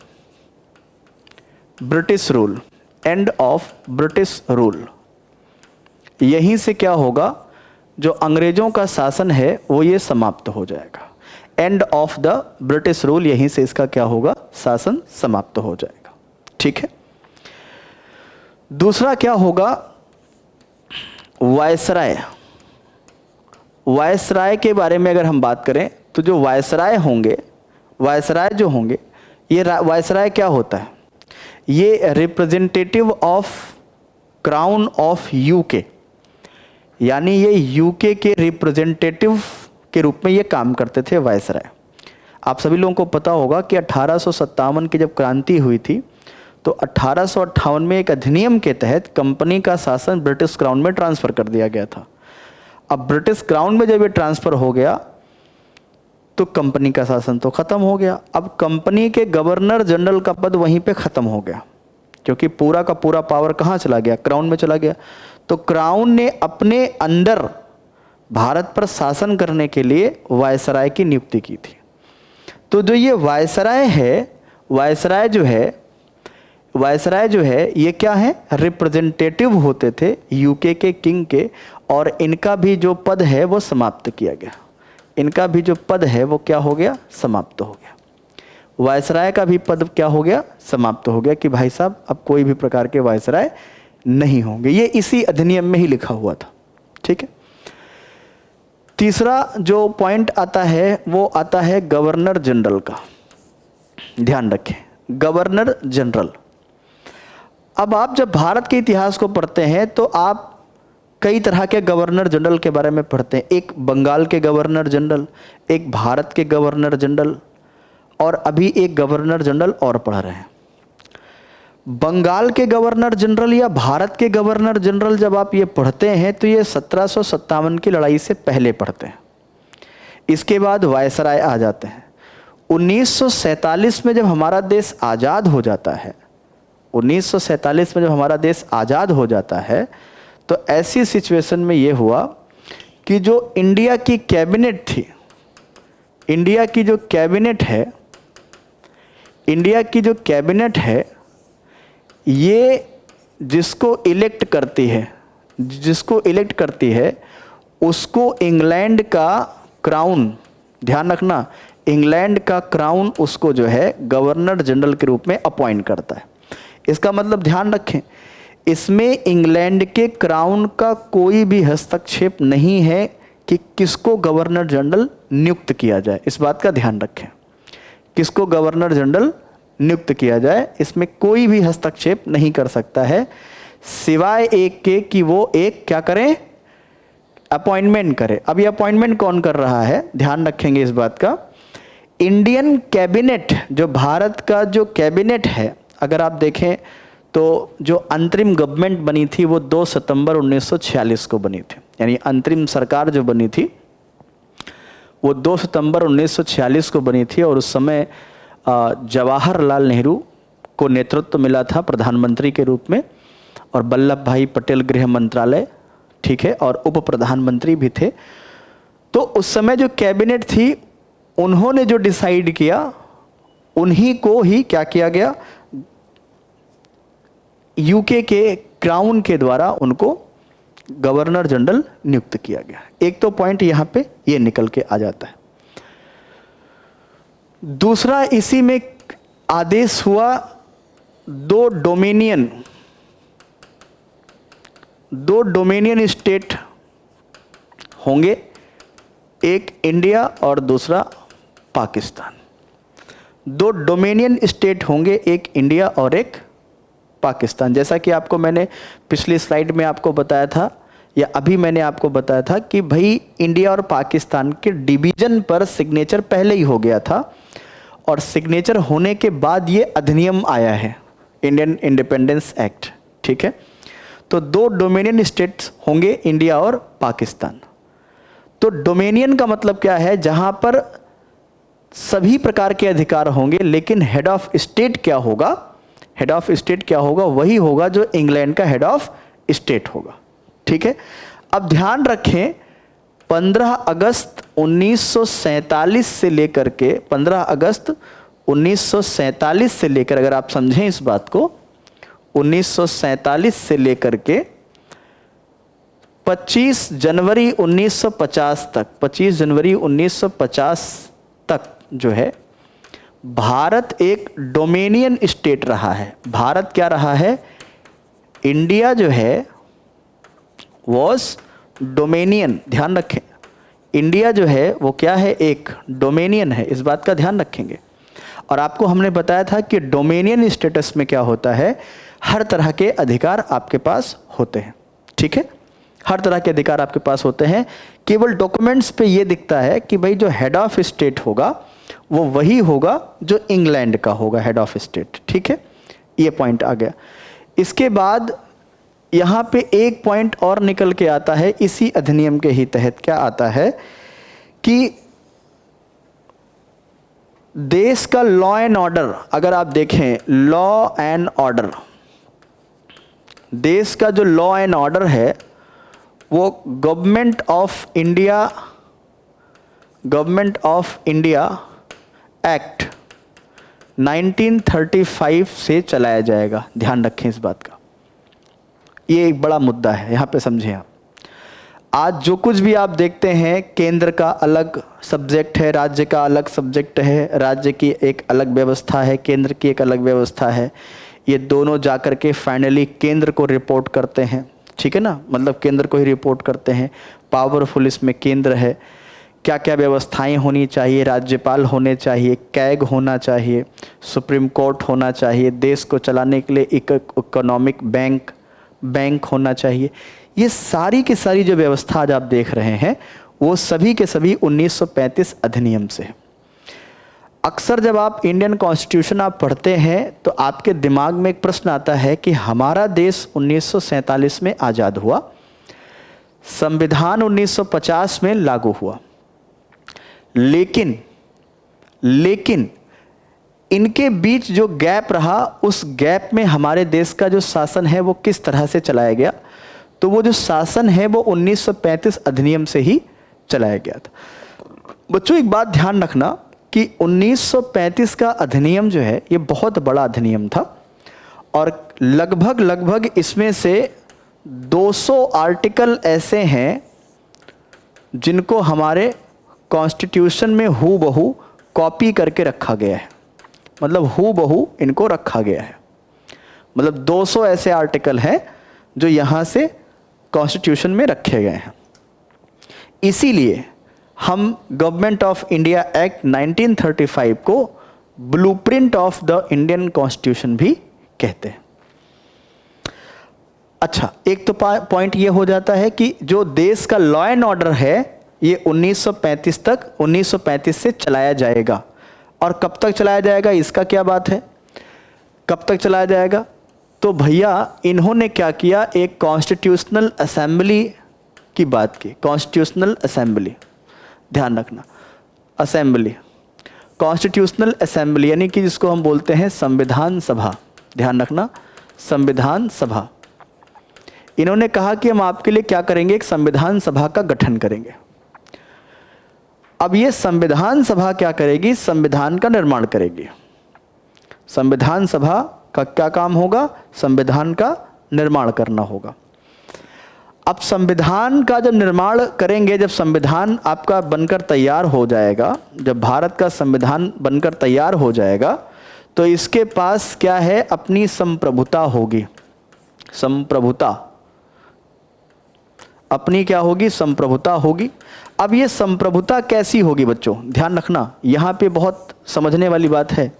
British rule, end of British rule. यहीं से क्या होगा, जो अंग्रेज़ों का शासन है वो ये समाप्त हो जाएगा। End of the British rule, यहीं से इसका क्या होगा, शासन समाप्त हो जाएगा। ठीक है, दूसरा क्या होगा, वायसराय। वायसराय के बारे में अगर हम बात करें तो जो वायसराय होंगे, वायसराय जो होंगे, ये वायसराय क्या होता है, ये representative of crown of UK, यानी ये यूके के रिप्रेजेंटेटिव के रूप में ये काम करते थे वायसराय। आप सभी लोगों को पता होगा कि 1857 की जब क्रांति हुई थी तो 1858 में एक अधिनियम के तहत कंपनी का शासन ब्रिटिश क्राउन में ट्रांसफ़र कर दिया गया था। अब ब्रिटिश क्राउन में जब ये ट्रांसफ़र हो गया तो कंपनी का शासन तो ख़त्म हो गया। अब कंपनी के गवर्नर जनरल का पद वहीं पे ख़त्म हो गया, क्योंकि पूरा का पूरा पावर कहाँ चला गया, क्राउन में चला गया। तो क्राउन ने अपने अंदर भारत पर शासन करने के लिए वायसराय की नियुक्ति की थी। तो जो ये वायसराय है, वायसराय जो है वायसराय जो है ये क्या है, रिप्रेजेंटेटिव होते थे यूके के किंग के, और इनका भी जो पद है वो समाप्त किया गया। इनका भी जो पद है वो क्या हो गया, समाप्त हो गया। वायसराय का भी पद क्या हो गया, समाप्त हो गया कि भाई साहब अब कोई भी प्रकार के वायसराय नहीं होंगे। ये इसी अधिनियम में ही लिखा हुआ था। ठीक है। तीसरा जो पॉइंट आता है वो आता है गवर्नर जनरल का। ध्यान रखें, गवर्नर जनरल। अब आप जब भारत के इतिहास को पढ़ते हैं तो आप कई तरह के गवर्नर जनरल के बारे में पढ़ते हैं। एक बंगाल के गवर्नर जनरल, एक भारत के गवर्नर जनरल, और अभी एक गवर्नर जनरल और पढ़ रहे हैं। बंगाल के गवर्नर जनरल या भारत के गवर्नर जनरल जब आप ये पढ़ते हैं तो ये 1757 की लड़ाई से पहले पढ़ते हैं। इसके बाद वायसराय आ जाते हैं। 1947 में जब हमारा देश आज़ाद हो जाता है, 1947 में जब हमारा देश आज़ाद हो जाता है तो ऐसी सिचुएशन में ये हुआ कि जो इंडिया की कैबिनेट थी, इंडिया की जो कैबिनेट है, इंडिया की जो कैबिनेट है, ये जिसको इलेक्ट करती है, जिसको इलेक्ट करती है उसको इंग्लैंड का क्राउन, ध्यान रखना, इंग्लैंड का क्राउन उसको जो है गवर्नर जनरल के रूप में अपॉइंट करता है। इसका मतलब ध्यान रखें, इसमें इंग्लैंड के क्राउन का कोई भी हस्तक्षेप नहीं है कि किसको गवर्नर जनरल नियुक्त किया जाए। इस बात का ध्यान रखें, किसको गवर्नर जनरल नियुक्त किया जाए, इसमें कोई भी हस्तक्षेप नहीं कर सकता है, सिवाय एक के कि वो एक क्या करें, अपॉइंटमेंट करे। अब ये अपॉइंटमेंट कौन कर रहा है, ध्यान रखेंगे इस बात का। इंडियन कैबिनेट, जो भारत का जो कैबिनेट है, अगर आप देखें तो जो अंतरिम गवर्नमेंट बनी थी वो 2 सितंबर 1946 को बनी थी। यानी अंतरिम सरकार जो बनी थी वो 2 सितंबर 1946 को बनी थी, और उस समय जवाहरलाल नेहरू को नेतृत्व मिला था प्रधानमंत्री के रूप में, और वल्लभ भाई पटेल गृह मंत्रालय, ठीक है, और उप प्रधानमंत्री भी थे। तो उस समय जो कैबिनेट थी उन्होंने जो डिसाइड किया उन्हीं को ही क्या किया गया, यूके के क्राउन के द्वारा उनको गवर्नर जनरल नियुक्त किया गया। एक तो पॉइंट यहां पे ये निकल के आ जाता है। दूसरा, इसी में आदेश हुआ दो डोमिनियन स्टेट होंगे, एक इंडिया और दूसरा पाकिस्तान। 2 डोमिनियन स्टेट होंगे, एक इंडिया और एक पाकिस्तान। जैसा कि आपको मैंने पिछली स्लाइड में आपको बताया था, या अभी मैंने आपको बताया था कि भाई इंडिया और पाकिस्तान के डिवीजन पर सिग्नेचर पहले ही हो गया था, और सिग्नेचर होने के बाद ये अधिनियम आया है, इंडियन इंडिपेंडेंस एक्ट। ठीक है, तो 2 डोमिनियन स्टेट्स होंगे, इंडिया और पाकिस्तान। तो डोमिनियन का मतलब क्या है, जहां पर सभी प्रकार के अधिकार होंगे, लेकिन हेड ऑफ स्टेट क्या होगा, हेड ऑफ स्टेट क्या होगा, वही होगा जो इंग्लैंड का हेड ऑफ स्टेट होगा। ठीक है, अब ध्यान रखें 15 अगस्त 1947 से लेकर के 15 अगस्त 1947 से लेकर, अगर आप समझें इस बात को, 1947 से लेकर के 25 जनवरी 1950 तक, 25 जनवरी 1950 तक जो है भारत एक डोमिनियन स्टेट रहा है। भारत क्या रहा है, इंडिया जो है वॉज डोमिनियन। ध्यान रखें, इंडिया जो है वो क्या है, एक डोमिनियन है। इस बात का ध्यान रखेंगे। और आपको हमने बताया था कि डोमिनियन स्टेटस में क्या होता है, हर तरह के अधिकार आपके पास होते हैं। ठीक है, हर तरह के अधिकार आपके पास होते हैं। केवल डॉक्यूमेंट्स पे ये दिखता है कि भाई जो हेड ऑफ स्टेट होगा वो वही होगा जो इंग्लैंड का होगा, हेड ऑफ स्टेट। ठीक है, ये पॉइंट आ गया। इसके बाद यहाँ पे एक पॉइंट और निकल के आता है, इसी अधिनियम के ही तहत क्या आता है कि देश का लॉ एंड ऑर्डर, अगर आप देखें लॉ एंड ऑर्डर, देश का जो लॉ एंड ऑर्डर है वो गवर्नमेंट ऑफ इंडिया एक्ट 1935 से चलाया जाएगा। ध्यान रखें इस बात का, ये एक बड़ा मुद्दा है, यहाँ पे समझें आप। आज जो कुछ भी आप देखते हैं, केंद्र का अलग सब्जेक्ट है, राज्य का अलग सब्जेक्ट है, राज्य की एक अलग व्यवस्था है, केंद्र की एक अलग व्यवस्था है। ये दोनों जाकर के फाइनली केंद्र को रिपोर्ट करते हैं, ठीक है ना, मतलब केंद्र को ही रिपोर्ट करते हैं। पावरफुल इसमें केंद्र है। क्या क्या व्यवस्थाएं होनी चाहिए, राज्यपाल होने चाहिए, कैग होना चाहिए, सुप्रीम कोर्ट होना चाहिए, देश को चलाने के लिए एक इकोनॉमिक बैंक होना चाहिए। ये सारी की सारी जो व्यवस्था आज आप देख रहे हैं, वो सभी के सभी 1935 अधिनियम से है। अक्सर जब आप इंडियन कॉन्स्टिट्यूशन आप पढ़ते हैं तो आपके दिमाग में एक प्रश्न आता है कि हमारा देश 1947 में आज़ाद हुआ, संविधान 1950 में लागू हुआ, लेकिन इनके बीच जो गैप रहा, उस गैप में हमारे देश का जो शासन है वो किस तरह से चलाया गया। तो वो जो शासन है वो 1935 अधिनियम से ही चलाया गया था। बच्चों एक बात ध्यान रखना कि 1935 का अधिनियम जो है ये बहुत बड़ा अधिनियम था और लगभग इसमें से 200 आर्टिकल ऐसे हैं जिनको हमारे कॉन्स्टिट्यूशन में हूबहू कॉपी करके रखा गया है। मतलब हूबहू इनको रखा गया है, मतलब 200 ऐसे आर्टिकल हैं जो यहाँ से कॉन्स्टिट्यूशन में रखे गए हैं। इसीलिए हम गवर्नमेंट ऑफ इंडिया एक्ट 1935 को blueprint of the Indian constitution भी कहते हैं। अच्छा, एक तो पॉइंट ये हो जाता है कि जो देश का लॉ एंड ऑर्डर है ये 1935 से चलाया जाएगा। और कब तक चलाया जाएगा, इसका क्या बात है, कब तक चलाया जाएगा? तो भैया इन्होंने क्या किया, एक कॉन्स्टिट्यूशनल असेंबली की बात की। कॉन्स्टिट्यूशनल असेंबली, ध्यान रखना, असेंबली, कॉन्स्टिट्यूशनल असेंबली यानी कि जिसको हम बोलते हैं संविधान सभा। ध्यान रखना, संविधान सभा। इन्होंने कहा कि हम आपके लिए क्या करेंगे, एक संविधान सभा का गठन करेंगे। अब ये संविधान सभा क्या करेगी, संविधान का निर्माण करेगी। संविधान सभा का क्या काम होगा, संविधान का निर्माण करना होगा। अब संविधान का जब निर्माण करेंगे, जब संविधान आपका बनकर तैयार हो जाएगा, जब भारत का संविधान बनकर तैयार हो जाएगा तो इसके पास क्या है, अपनी संप्रभुता होगी। संप्रभुता, अपनी क्या होगी, संप्रभुता होगी। अब ये संप्रभुता कैसी होगी बच्चों, ध्यान रखना, यहाँ पे बहुत समझने वाली बात है।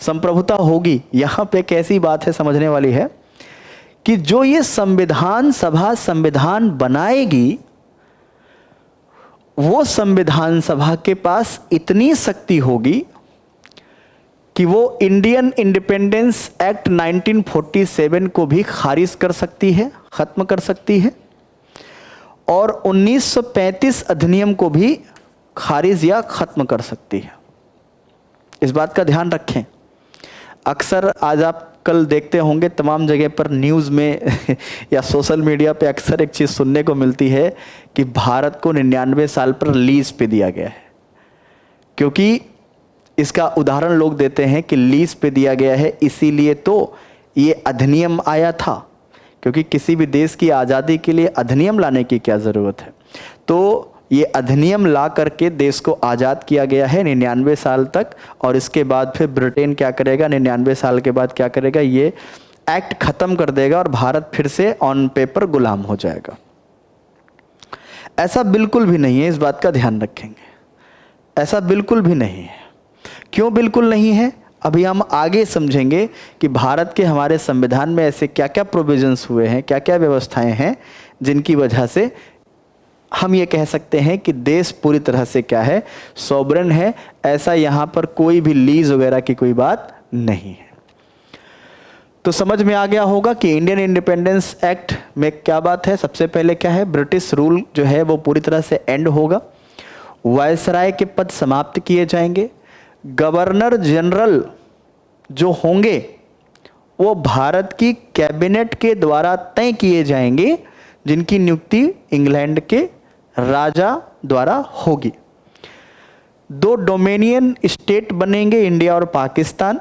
संप्रभुता होगी, यहाँ पे कैसी बात है समझने वाली है कि जो ये संविधान सभा संविधान बनाएगी, वो संविधान सभा के पास इतनी शक्ति होगी कि वो इंडियन इंडिपेंडेंस एक्ट 1947 को भी खारिज कर सकती है, खत्म कर सकती है, और 1935 अधिनियम को भी खारिज या खत्म कर सकती है। इस बात का ध्यान रखें। अक्सर आज आप कल देखते होंगे तमाम जगह पर न्यूज़ में या सोशल मीडिया पे अक्सर एक चीज़ सुनने को मिलती है कि भारत को 99 साल पर लीज पे दिया गया है। क्योंकि इसका उदाहरण लोग देते हैं कि लीज पे दिया गया है, इसीलिए तो ये अधिनियम आया था। क्योंकि किसी भी देश की आज़ादी के लिए अधिनियम लाने की क्या ज़रूरत है। तो ये अधिनियम ला करके देश को आज़ाद किया गया है 99 साल तक, और इसके बाद फिर ब्रिटेन क्या करेगा, 99 साल के बाद क्या करेगा, ये एक्ट ख़त्म कर देगा और भारत फिर से ऑन पेपर गुलाम हो जाएगा। ऐसा बिल्कुल भी नहीं है, इस बात का ध्यान रखेंगे। ऐसा बिल्कुल भी नहीं है। क्यों बिल्कुल नहीं है, अभी हम आगे समझेंगे कि भारत के हमारे संविधान में ऐसे क्या क्या प्रोविजंस हुए हैं, क्या क्या व्यवस्थाएं हैं जिनकी वजह से हम ये कह सकते हैं कि देश पूरी तरह से क्या है, सॉवरेन है। ऐसा यहाँ पर कोई भी लीज वगैरह की कोई बात नहीं है। तो समझ में आ गया होगा कि इंडियन इंडिपेंडेंस एक्ट में क्या बात है। सबसे पहले क्या है, ब्रिटिश रूल जो है वो पूरी तरह से एंड होगा, वायसराय के पद समाप्त किए जाएंगे, गवर्नर जनरल जो होंगे वो भारत की कैबिनेट के द्वारा तय किए जाएंगे, जिनकी नियुक्ति इंग्लैंड के राजा द्वारा होगी। दो डोमिनियन स्टेट बनेंगे, इंडिया और पाकिस्तान।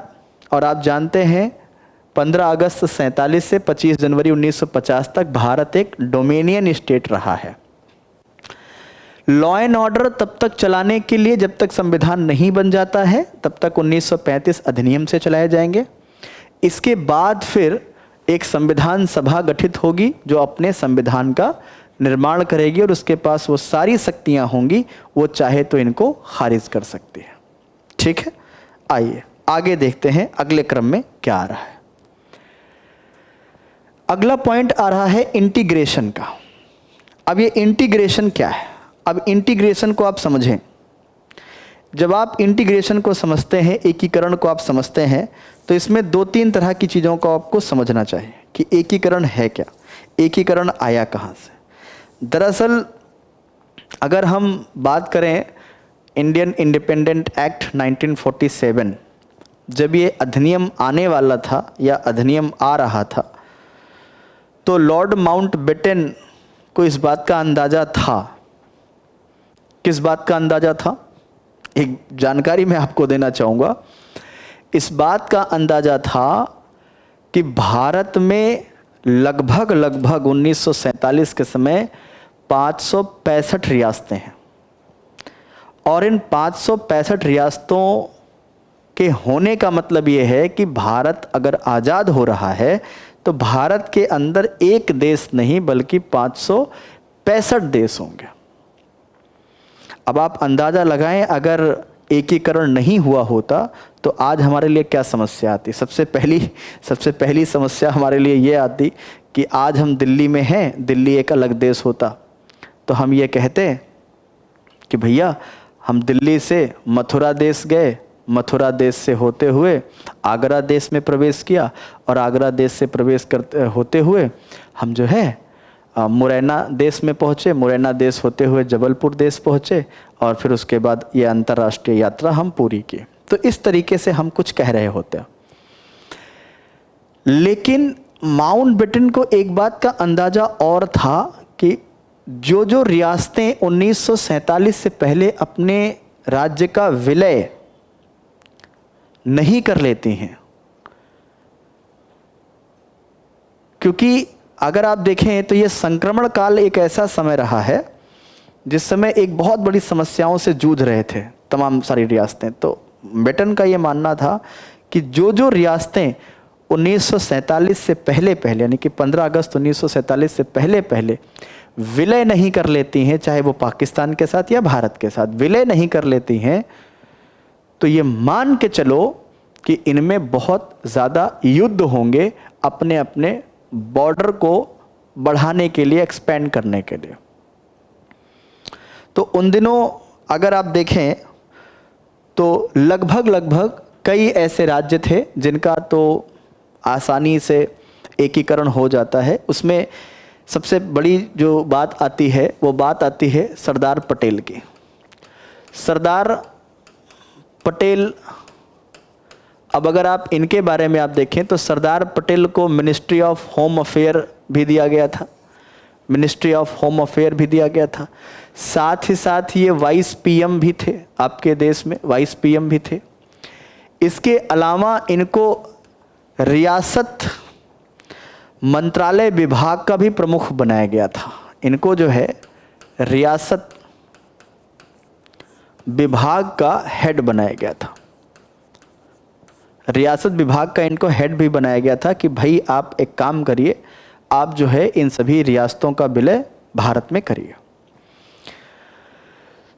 और आप जानते हैं 15 अगस्त 47 से 25 जनवरी 1950 तक भारत एक डोमिनियन स्टेट रहा है। लॉ एंड ऑर्डर तब तक चलाने के लिए जब तक संविधान नहीं बन जाता है, तब तक 1935 अधिनियम से चलाए जाएंगे। इसके बाद फिर एक संविधान सभा गठित होगी जो अपने संविधान का निर्माण करेगी और उसके पास वो सारी शक्तियां होंगी, वो चाहे तो इनको खारिज कर सकती है। ठीक है, आइए आगे देखते हैं अगले क्रम में क्या आ रहा है। अगला पॉइंट आ रहा है इंटीग्रेशन का। अब ये इंटीग्रेशन क्या है? अब इंटीग्रेशन को आप समझें। जब आप इंटीग्रेशन को समझते हैं, एकीकरण को आप समझते हैं, तो इसमें दो तीन तरह की चीज़ों को आपको समझना चाहिए कि एकीकरण है क्या, एकीकरण आया कहाँ से। दरअसल अगर हम बात करें इंडियन इंडिपेंडेंट एक्ट 1947, जब ये अधिनियम आने वाला था या अधिनियम आ रहा था, तो लॉर्ड माउंटबेटन को इस बात का अंदाज़ा था। किस बात का अंदाज़ा था? एक जानकारी मैं आपको देना चाहूँगा। इस बात का अंदाज़ा था कि भारत में लगभग 1947 के समय 565 रियासतें हैं और इन 565 रियासतों के होने का मतलब ये है कि भारत अगर आज़ाद हो रहा है तो भारत के अंदर एक देश नहीं बल्कि 565 देश होंगे। अब आप अंदाज़ा लगाएं, अगर एकीकरण नहीं हुआ होता तो आज हमारे लिए क्या समस्या आती। सबसे पहली समस्या हमारे लिए ये आती कि आज हम दिल्ली में हैं, दिल्ली एक अलग देश होता तो हम ये कहते कि भैया हम दिल्ली से मथुरा देश गए, मथुरा देश से होते हुए आगरा देश में प्रवेश किया और आगरा देश से प्रवेश करते होते हुए हम जो है मुरैना देश में पहुँचे, मुरैना देश होते हुए जबलपुर देश पहुँचे और फिर उसके बाद ये अंतर्राष्ट्रीय यात्रा हम पूरी की। तो इस तरीके से हम कुछ कह रहे होते हैं। लेकिन माउंटबेटन को एक बात का अंदाज़ा और था कि जो रियासतें 1947 से पहले अपने राज्य का विलय नहीं कर लेती हैं, क्योंकि अगर आप देखें तो ये संक्रमण काल एक ऐसा समय रहा है जिस समय एक बहुत बड़ी समस्याओं से जूझ रहे थे तमाम सारी रियासतें। तो बेटन का ये मानना था कि जो रियासतें 1947 से पहले यानी कि 15 अगस्त 1947 से पहले विलय नहीं कर लेती हैं, चाहे वो पाकिस्तान के साथ या भारत के साथ विलय नहीं कर लेती हैं, तो ये मान के चलो कि इनमें बहुत ज़्यादा युद्ध होंगे अपने अपने बॉर्डर को बढ़ाने के लिए, एक्सपेंड करने के लिए। तो उन दिनों अगर आप देखें तो लगभग कई ऐसे राज्य थे जिनका तो आसानी से एकीकरण हो जाता है। उसमें सबसे बड़ी जो बात आती है वो बात आती है सरदार पटेल की। सरदार पटेल, अब अगर आप इनके बारे में आप देखें तो सरदार पटेल को मिनिस्ट्री ऑफ होम अफेयर भी दिया गया था, मिनिस्ट्री ऑफ होम अफेयर भी दिया गया था। साथ ही साथ ये वाइस पीएम भी थे, आपके देश में वाइस पीएम भी थे। इसके अलावा इनको रियासत मंत्रालय विभाग का भी प्रमुख बनाया गया था। इनको जो है रियासत विभाग का हेड बनाया गया था, रियासत विभाग का इनको हेड भी बनाया गया था कि भाई आप एक काम करिए, आप जो है इन सभी रियासतों का विलय भारत में करिए।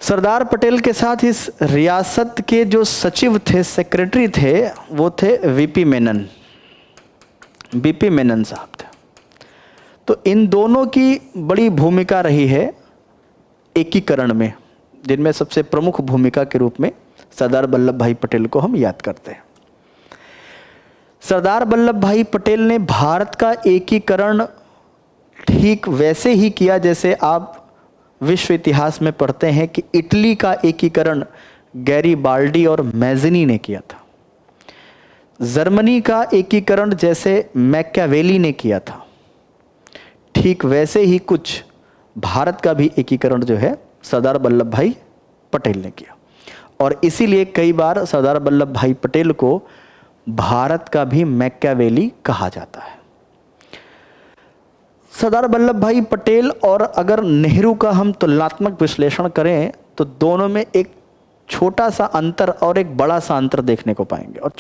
सरदार पटेल के साथ इस रियासत के जो सचिव थे, सेक्रेटरी थे, वो थे वीपी मेनन साहब थे। तो इन दोनों की बड़ी भूमिका रही है एकीकरण में, जिनमें सबसे प्रमुख भूमिका के रूप में सरदार वल्लभ भाई पटेल को हम याद करते हैं। सरदार वल्लभ भाई पटेल ने भारत का एकीकरण ठीक वैसे ही किया जैसे आप विश्व इतिहास में पढ़ते हैं कि इटली का एकीकरण गैरीबाल्डी और मैज़नी ने किया था। जर्मनी का एकीकरण जैसे मैकियावेली ने किया था, ठीक वैसे ही कुछ भारत का भी एकीकरण जो है सरदार वल्लभ भाई पटेल ने किया। और इसीलिए कई बार सरदार वल्लभ भाई पटेल को भारत का भी मैकियावेली कहा जाता है। सरदार वल्लभ भाई पटेल और अगर नेहरू का हम तुलनात्मक विश्लेषण करें तो दोनों में एक छोटा सा अंतर और एक बड़ा सा अंतर देखने को पाएंगे। और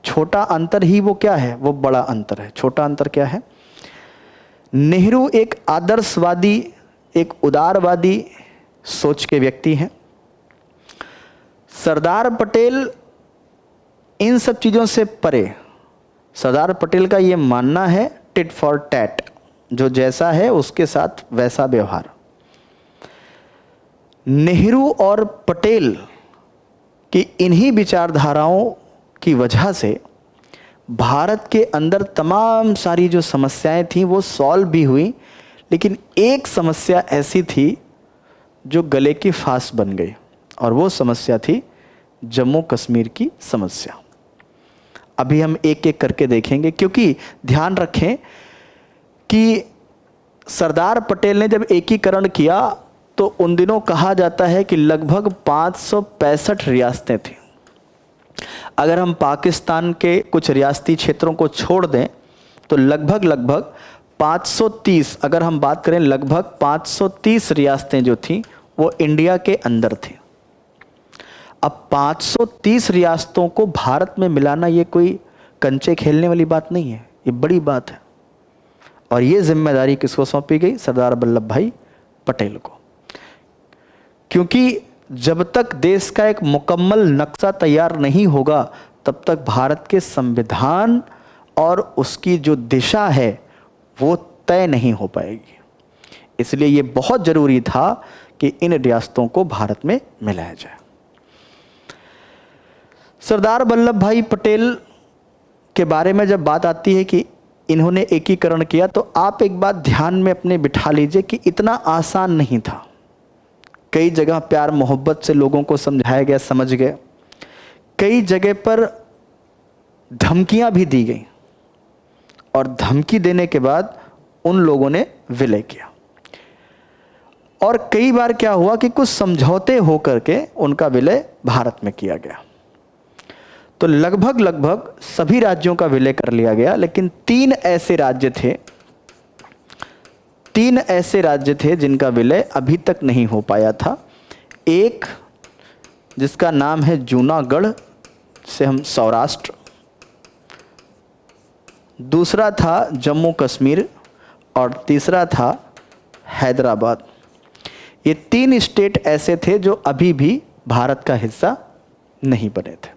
छोटा अंतर ही वो क्या है, वो बड़ा अंतर है। छोटा अंतर क्या है? नेहरू एक आदर्शवादी, एक उदारवादी सोच के व्यक्ति हैं। सरदार पटेल इन सब चीज़ों से परे। सरदार पटेल का ये मानना है टिट फॉर टैट, जो जैसा है उसके साथ वैसा व्यवहार। नेहरू और पटेल की इन्हीं विचारधाराओं की वजह से भारत के अंदर तमाम सारी जो समस्याएं थीं वो सॉल्व भी हुई, लेकिन एक समस्या ऐसी थी जो गले की फांस बन गई, और वो समस्या थी जम्मू कश्मीर की समस्या। अभी हम एक एक करके देखेंगे, क्योंकि ध्यान रखें कि सरदार पटेल ने जब एकीकरण किया तो उन दिनों कहा जाता है कि लगभग 565 रियासतें थीं। अगर हम पाकिस्तान के कुछ रियासती क्षेत्रों को छोड़ दें तो लगभग 530, अगर हम बात करें लगभग 530 रियासतें जो थीं वो इंडिया के अंदर थीं। अब 530 रियासतों को भारत में मिलाना ये कोई कंचे खेलने वाली बात नहीं है, ये बड़ी बात है। और ये जिम्मेदारी किसको सौंपी गई? सरदार वल्लभ भाई पटेल को। क्योंकि जब तक देश का एक मुकम्मल नक्शा तैयार नहीं होगा तब तक भारत के संविधान और उसकी जो दिशा है वो तय नहीं हो पाएगी। इसलिए ये बहुत ज़रूरी था कि इन रियासतों को भारत में मिलाया जाए। सरदार वल्लभ भाई पटेल के बारे में जब बात आती है कि इन्होंने एकीकरण किया, तो आप एक बात ध्यान में अपने बिठा लीजिए कि इतना आसान नहीं था। कई जगह प्यार मोहब्बत से लोगों को समझाया गया, समझ गए। कई जगह पर धमकियां भी दी गई, और धमकी देने के बाद उन लोगों ने विलय किया। और कई बार क्या हुआ कि कुछ समझौते होकर के उनका विलय भारत में किया गया। तो लगभग सभी राज्यों का विलय कर लिया गया, लेकिन तीन ऐसे राज्य थे जिनका विलय अभी तक नहीं हो पाया था। एक जिसका नाम है जूनागढ़, से हम सौराष्ट्र, दूसरा था जम्मू कश्मीर, और तीसरा था हैदराबाद। ये 3 स्टेट ऐसे थे जो अभी भी भारत का हिस्सा नहीं बने थे।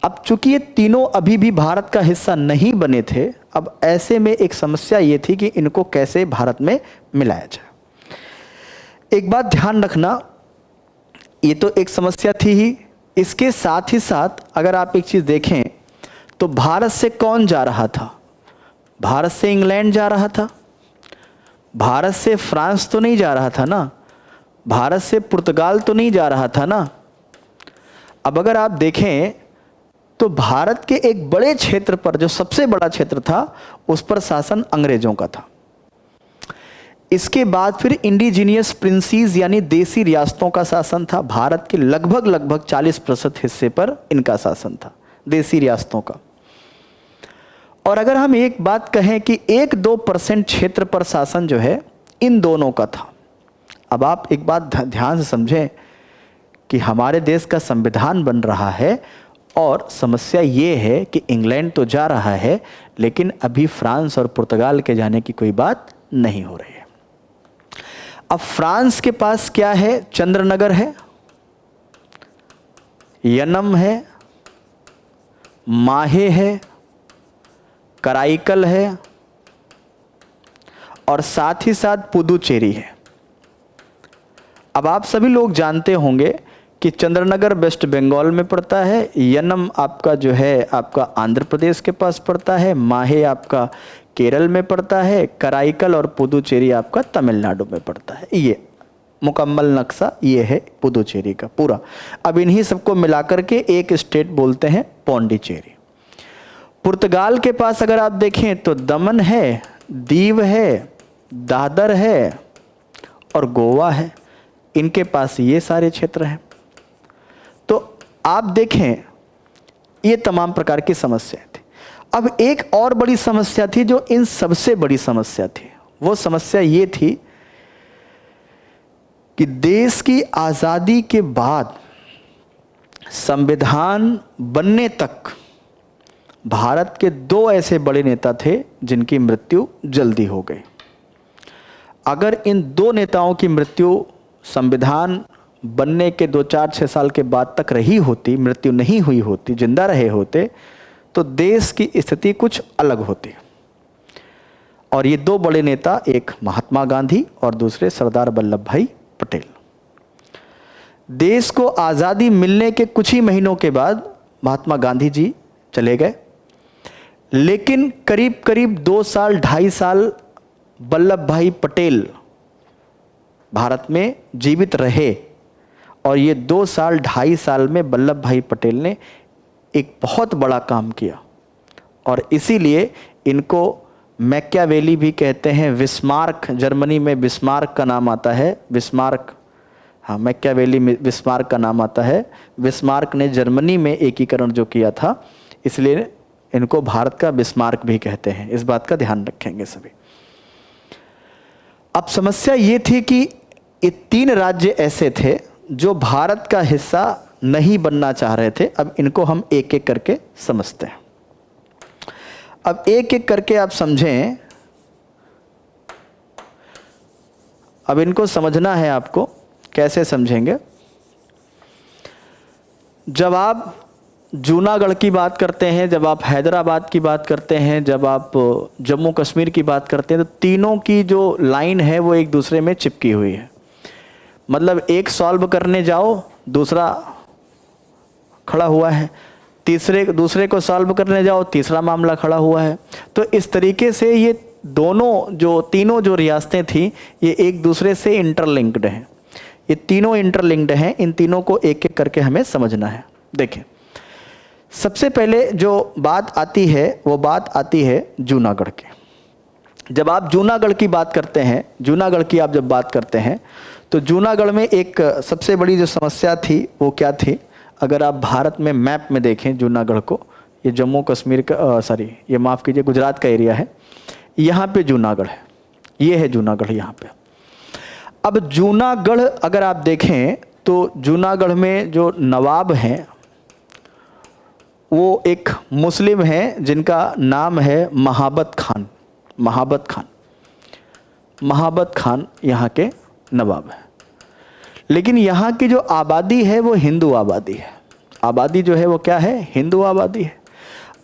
अब चूंकि ये तीनों अभी भी भारत का हिस्सा नहीं बने थे, अब ऐसे में एक समस्या ये थी कि इनको कैसे भारत में मिलाया जाए। एक बात ध्यान रखना, ये तो एक समस्या थी ही, इसके साथ ही साथ अगर आप एक चीज़ देखें तो भारत से कौन जा रहा था? भारत से इंग्लैंड जा रहा था, भारत से फ्रांस तो नहीं जा रहा था ना, भारत से पुर्तगाल तो नहीं जा रहा था ना। अब अगर आप देखें तो भारत के एक बड़े क्षेत्र पर, जो सबसे बड़ा क्षेत्र था, उस पर शासन अंग्रेजों का था। इसके बाद फिर इंडिजीनियस प्रिंसीज यानी देसी रियासतों का शासन था। भारत के लगभग 40% हिस्से पर इनका शासन था, देसी रियासतों का। और अगर हम एक बात कहें कि 1-2% क्षेत्र पर शासन जो है इन दोनों का था। अब आप एक बात ध्यान से समझें कि हमारे देश का संविधान बन रहा है, और समस्या ये है कि इंग्लैंड तो जा रहा है, लेकिन अभी फ्रांस और पुर्तगाल के जाने की कोई बात नहीं हो रही है। अब फ्रांस के पास क्या है? चंद्रनगर है, यनम है, माहे है, कराईकल है, और साथ ही साथ पुदुचेरी है। अब आप सभी लोग जानते होंगे कि चंद्रनगर वेस्ट बंगाल में पड़ता है, यनम आपका जो है आपका आंध्र प्रदेश के पास पड़ता है, माहे आपका केरल में पड़ता है, कराईकल और पुदुचेरी आपका तमिलनाडु में पड़ता है। ये मुकम्मल नक्शा ये है पुदुचेरी का पूरा। अब इन्हीं सबको मिलाकर के एक स्टेट बोलते हैं पौंडीचेरी। पुर्तगाल के पास अगर आप देखें तो दमन है, दीव है, दादर है और गोवा है। इनके पास ये सारे क्षेत्र हैं। आप देखें ये तमाम प्रकार की समस्याएं थी। अब एक और बड़ी समस्या थी जो इन सबसे बड़ी समस्या थी, वो समस्या ये थी कि देश की आज़ादी के बाद संविधान बनने तक भारत के दो ऐसे बड़े नेता थे जिनकी मृत्यु जल्दी हो गई। अगर इन दो नेताओं की मृत्यु संविधान बनने के 2-4-6 साल के बाद तक रही होती, मृत्यु नहीं हुई होती, जिंदा रहे होते, तो देश की स्थिति कुछ अलग होती। और ये दो बड़े नेता, एक महात्मा गांधी और दूसरे सरदार वल्लभ भाई पटेल। देश को आज़ादी मिलने के कुछ ही महीनों के बाद महात्मा गांधी जी चले गए, लेकिन करीब करीब 2 साल 2.5 साल वल्लभ भाई पटेल भारत में जीवित रहे। और ये 2 साल 2.5 साल में वल्लभ भाई पटेल ने एक बहुत बड़ा काम किया, और इसीलिए इनको मैकियावेली भी कहते हैं। बिस्मार्क, जर्मनी में बिस्मार्क का नाम आता है। बिस्मार्क, हाँ, मैकियावेली में बिस्मार्क का नाम आता है। बिस्मार्क ने जर्मनी में एकीकरण जो किया था, इसलिए इनको भारत का बिस्मार्क भी कहते हैं। इस बात का ध्यान रखेंगे सभी। अब समस्या ये थी कि ये 3 राज्य ऐसे थे जो भारत का हिस्सा नहीं बनना चाह रहे थे। अब इनको हम एक एक करके समझते हैं। अब एक एक करके आप समझें। अब इनको समझना है आपको। कैसे समझेंगे? जब आप जूनागढ़ की बात करते हैं, जब आप हैदराबाद की बात करते हैं, जब आप जम्मू कश्मीर की बात करते हैं, तो तीनों की जो लाइन है वो एक दूसरे में चिपकी हुई है। मतलब एक सॉल्व करने जाओ, दूसरा खड़ा हुआ है, दूसरे को सॉल्व करने जाओ, तीसरा मामला खड़ा हुआ है। तो इस तरीके से ये तीनों जो रियासतें थी, ये एक दूसरे से इंटरलिंक्ड हैं। ये तीनों इंटरलिंक्ड हैं। इन तीनों को एक एक करके हमें समझना है। देखें, सबसे पहले जो बात आती है वो बात आती है जूनागढ़ की। जब आप जूनागढ़ की बात करते हैं, जूनागढ़ की आप जब बात करते हैं, तो जूनागढ़ में एक सबसे बड़ी जो समस्या थी वो क्या थी? अगर आप भारत में मैप में देखें जूनागढ़ को, ये जम्मू कश्मीर का ये माफ़ कीजिए, गुजरात का एरिया है। यहाँ पे जूनागढ़ है, ये है जूनागढ़ यहाँ पे। अब जूनागढ़ अगर आप देखें तो जूनागढ़ में जो नवाब हैं वो एक मुस्लिम हैं जिनका नाम है महाबत खान। महाबत खान यहाँ के नवाब है। लेकिन यहाँ की जो आबादी है वो हिंदू आबादी है। आबादी जो है वो क्या है? हिंदू आबादी है।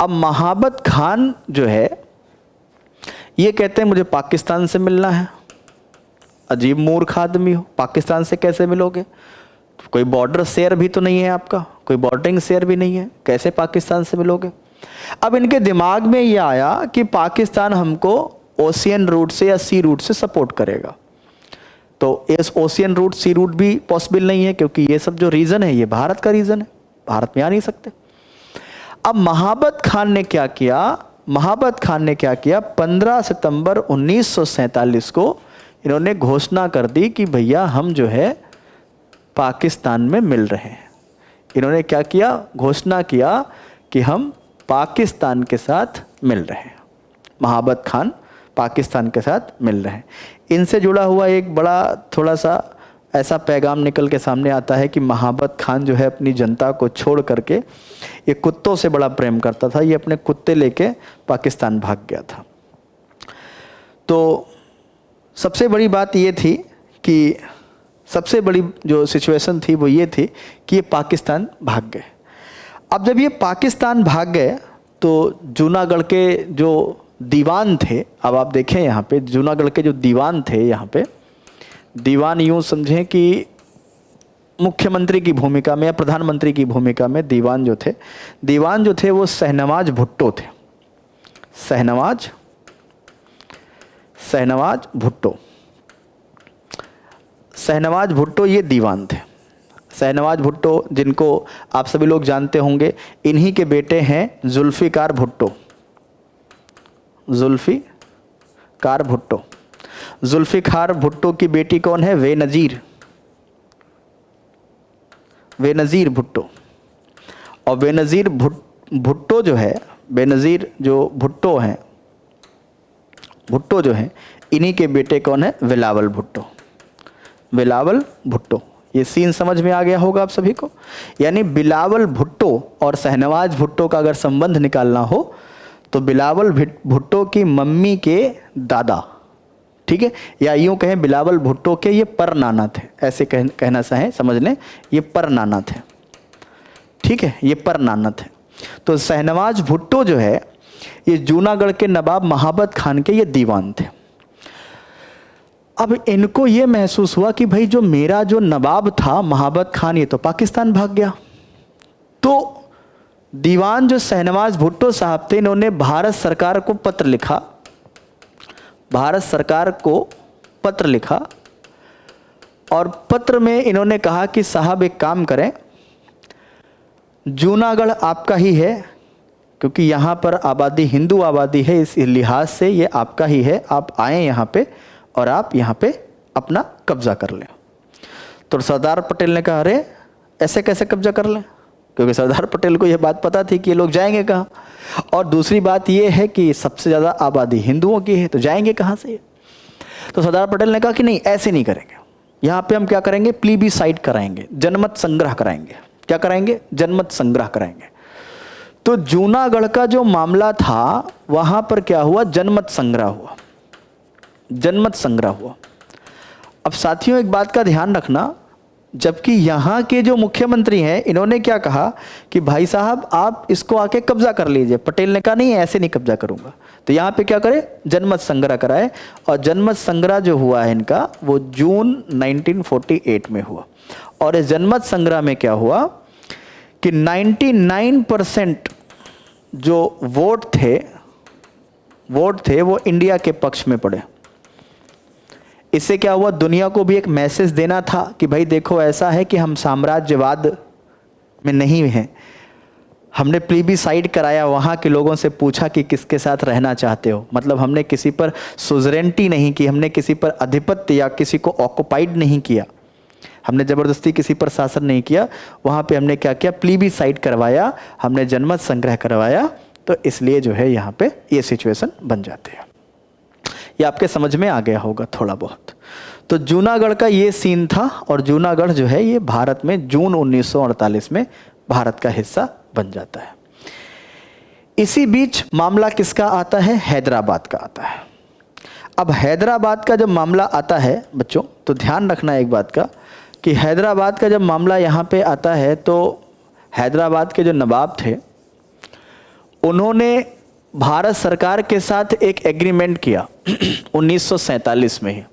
अब महाबत खान जो है ये कहते हैं मुझे पाकिस्तान से मिलना है। अजीब मूर्ख आदमी हो, पाकिस्तान से कैसे मिलोगे? कोई बॉर्डर शेयर भी तो नहीं है आपका, कोई बॉर्डरिंग शेयर भी नहीं है, कैसे पाकिस्तान से मिलोगे? अब इनके दिमाग में ये आया कि पाकिस्तान हमको ओशियन रूट से या सी रूट से सपोर्ट करेगा। तो इस ओशियन रूट, सी रूट भी पॉसिबल नहीं है, क्योंकि ये सब जो रीजन है ये भारत का रीजन है, भारत में आ नहीं सकते। अब महाबत खान ने क्या किया? 15 सितंबर 1947 को इन्होंने घोषणा कर दी कि भैया हम जो है पाकिस्तान में मिल रहे हैं। इन्होंने क्या किया? घोषणा किया कि हम पाकिस्तान के साथ मिल रहे हैं। महाबत खान पाकिस्तान के साथ मिल रहे हैं। इनसे जुड़ा हुआ एक बड़ा थोड़ा सा ऐसा पैगाम निकल के सामने आता है कि महाबत खान जो है अपनी जनता को छोड़ करके, ये कुत्तों से बड़ा प्रेम करता था, ये अपने कुत्ते लेके पाकिस्तान भाग गया था। तो सबसे बड़ी बात ये थी कि सबसे बड़ी जो सिचुएशन थी वो ये थी कि ये पाकिस्तान भाग गए। अब जब ये पाकिस्तान भाग गए तो जूनागढ़ के जो दीवान थे, अब आप देखें यहाँ पे जूनागढ़ के जो दीवान थे, यहाँ पे दीवान यूँ समझें कि मुख्यमंत्री की भूमिका में या प्रधानमंत्री की भूमिका में दीवान जो थे वो शहनवाज भुट्टो थे। शहनवाज भुट्टो ये दीवान थे। शहनवाज भुट्टो, जिनको आप सभी लोग जानते होंगे, इन्हीं के बेटे हैं जुल्फ़िकार भुट्टो की बेटी कौन है? बेनज़ीर भुट्टो। और बेनज़ीर भुट्टो जो है, बेनज़ीर जो भुट्टो हैं, भुट्टो जो हैं, इन्हीं के बेटे कौन है? बिलावल भुट्टो। बिलावल भुट्टो, ये सीन समझ में आ गया होगा आप सभी को। यानी बिलावल भुट्टो और शहनवाज भुट्टो का अगर संबंध निकालना हो तो बिलावल भुट्टो की मम्मी के दादा, ठीक है, या यूं कहें बिलावल भुट्टो के ये पर नाना थे, ऐसे कहना चाहें समझ लें, ये पर नाना थे, ठीक है, ये पर नाना थे। तो शहनवाज भुट्टो जो है ये जूनागढ़ के नवाब महाबत खान के ये दीवान थे। अब इनको ये महसूस हुआ कि भाई जो मेरा जो नवाब था महाबत खान, ये तो पाकिस्तान भाग गया। तो दीवान जो शहनवाज भुट्टो साहब थे, इन्होंने भारत सरकार को पत्र लिखा, भारत सरकार को पत्र लिखा, और पत्र में इन्होंने कहा कि साहब एक काम करें, जूनागढ़ आपका ही है, क्योंकि यहाँ पर आबादी हिंदू आबादी है, इस लिहाज से ये आपका ही है, आप आएँ यहाँ पे और आप यहाँ पे अपना कब्जा कर लें। तो सरदार पटेल ने कहा अरे ऐसे कैसे कब्जा कर लें, क्योंकि सरदार पटेल को यह बात पता थी कि ये लोग जाएंगे कहाँ, और दूसरी बात ये है कि सबसे ज़्यादा आबादी हिंदुओं की है, तो जाएंगे कहाँ से। तो सरदार पटेल ने कहा कि नहीं ऐसे नहीं करेंगे, यहाँ पे हम क्या करेंगे, प्लीबिसाइट कराएंगे, जनमत संग्रह कराएंगे। क्या कराएंगे? जनमत संग्रह कराएंगे। तो जूनागढ़ का जो मामला था वहाँ पर क्या हुआ, जनमत संग्रह हुआ, जनमत संग्रह हुआ। अब साथियों एक बात का ध्यान रखना, जबकि यहाँ के जो मुख्यमंत्री हैं इन्होंने क्या कहा कि भाई साहब आप इसको आके कब्जा कर लीजिए, पटेल ने कहा नहीं ऐसे नहीं कब्जा करूँगा। तो यहाँ पे क्या करे, जनमत संग्रह कराए, और जनमत संग्रह जो हुआ है इनका वो जून 1948 में हुआ। और इस जनमत संग्रह में क्या हुआ कि 99% जो वोट थे वो इंडिया के पक्ष में पड़े। इससे क्या हुआ, दुनिया को भी एक मैसेज देना था कि भाई देखो ऐसा है कि हम साम्राज्यवाद में नहीं हैं। हमने प्लीबिसाइड कराया, वहाँ के लोगों से पूछा कि किसके साथ रहना चाहते हो, मतलब हमने किसी पर सुजरेंटी नहीं की, हमने किसी पर आधिपत्य या किसी को ऑक्युपाइड नहीं किया, हमने ज़बरदस्ती किसी पर शासन नहीं किया। वहाँ पे हमने क्या किया, प्लीबिसाइड करवाया, हमने जनमत संग्रह करवाया। तो इसलिए जो है यहाँ पे ये सिचुएशन बन जाती है। ये आपके समझ में आ गया होगा थोड़ा बहुत। तो जूनागढ़ का ये सीन था, और जूनागढ़ जो है ये भारत में जून 1948 में भारत का हिस्सा बन जाता है। इसी बीच मामला किसका आता है, हैदराबाद का आता है। अब हैदराबाद का जब मामला आता है बच्चों, तो ध्यान रखना एक बात का कि हैदराबाद का जब मामला यहाँ पे आता है तो हैदराबाद के जो नवाब थे उन्होंने भारत सरकार के साथ एक एग्रीमेंट किया 1947 में ही।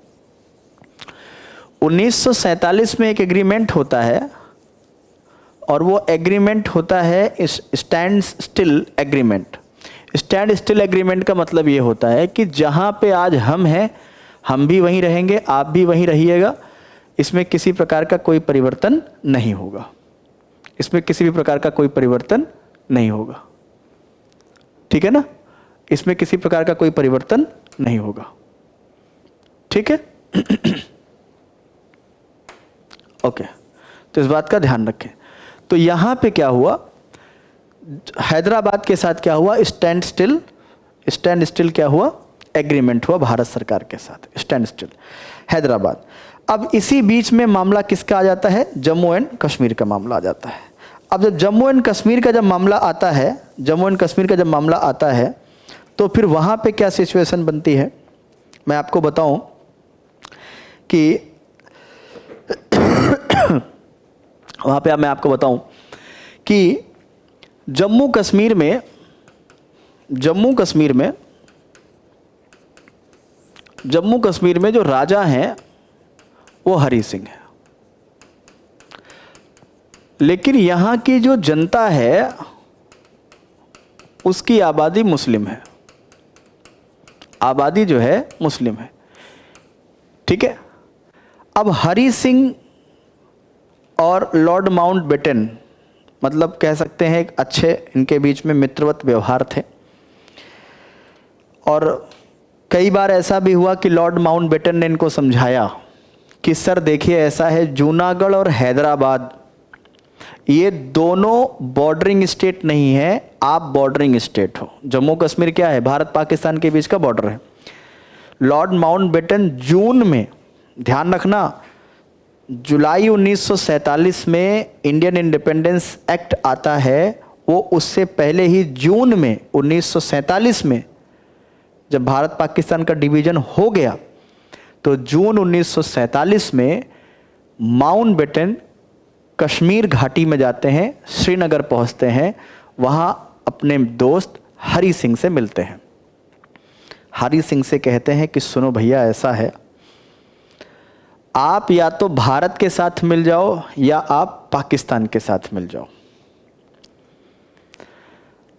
1947 में एक एग्रीमेंट होता है, और वो एग्रीमेंट होता है stand still agreement. Stand still agreement का मतलब ये होता है कि जहाँ पे आज हम हैं हम भी वहीं रहेंगे, आप भी वहीं रहिएगा, इसमें किसी प्रकार का कोई परिवर्तन नहीं होगा, इसमें किसी भी प्रकार का कोई परिवर्तन नहीं होगा, ठीक है ना, इसमें किसी प्रकार का कोई परिवर्तन नहीं होगा, ठीक है। ओके, तो इस बात का ध्यान रखें। तो यहां पे क्या हुआ, हैदराबाद के साथ क्या हुआ, स्टैंड स्टिल क्या हुआ, एग्रीमेंट हुआ भारत सरकार के साथ, स्टैंड स्टिल हैदराबाद। अब इसी बीच में मामला किसका आ जाता है, जम्मू एंड कश्मीर का मामला आ जाता है। अब जब जम्मू एंड कश्मीर का जब मामला आता है, जम्मू एंड कश्मीर का जब मामला आता है तो फिर वहाँ पे क्या सिचुएशन बनती है, मैं आपको बताऊं कि वहाँ पे मैं आपको बताऊं कि जम्मू कश्मीर में जो राजा हैं वो हरि सिंह है, लेकिन यहाँ की जो जनता है उसकी आबादी मुस्लिम है, आबादी जो है मुस्लिम है, ठीक है। अब हरि सिंह और लॉर्ड माउंटबेटन, मतलब कह सकते हैं एक अच्छे इनके बीच में मित्रवत व्यवहार थे, और कई बार ऐसा भी हुआ कि लॉर्ड माउंटबेटन ने इनको समझाया कि सर देखिए ऐसा है, जूनागढ़ और हैदराबाद ये दोनों बॉर्डरिंग स्टेट नहीं है, आप बॉर्डरिंग स्टेट हो। जम्मू कश्मीर क्या है? भारत पाकिस्तान के बीच का बॉर्डर है। लॉर्ड माउंटबेटन जून में, ध्यान रखना, जुलाई 1947 में इंडियन इंडिपेंडेंस एक्ट आता है, वो उससे पहले ही जून में 1947 में जब भारत पाकिस्तान का डिवीजन हो गया, तो जून 1947 में माउंटबेटन कश्मीर घाटी में जाते हैं, श्रीनगर पहुंचते हैं, वहां अपने दोस्त हरि सिंह से मिलते हैं। हरि सिंह से कहते हैं कि सुनो भैया, ऐसा है, आप या तो भारत के साथ मिल जाओ या आप पाकिस्तान के साथ मिल जाओ,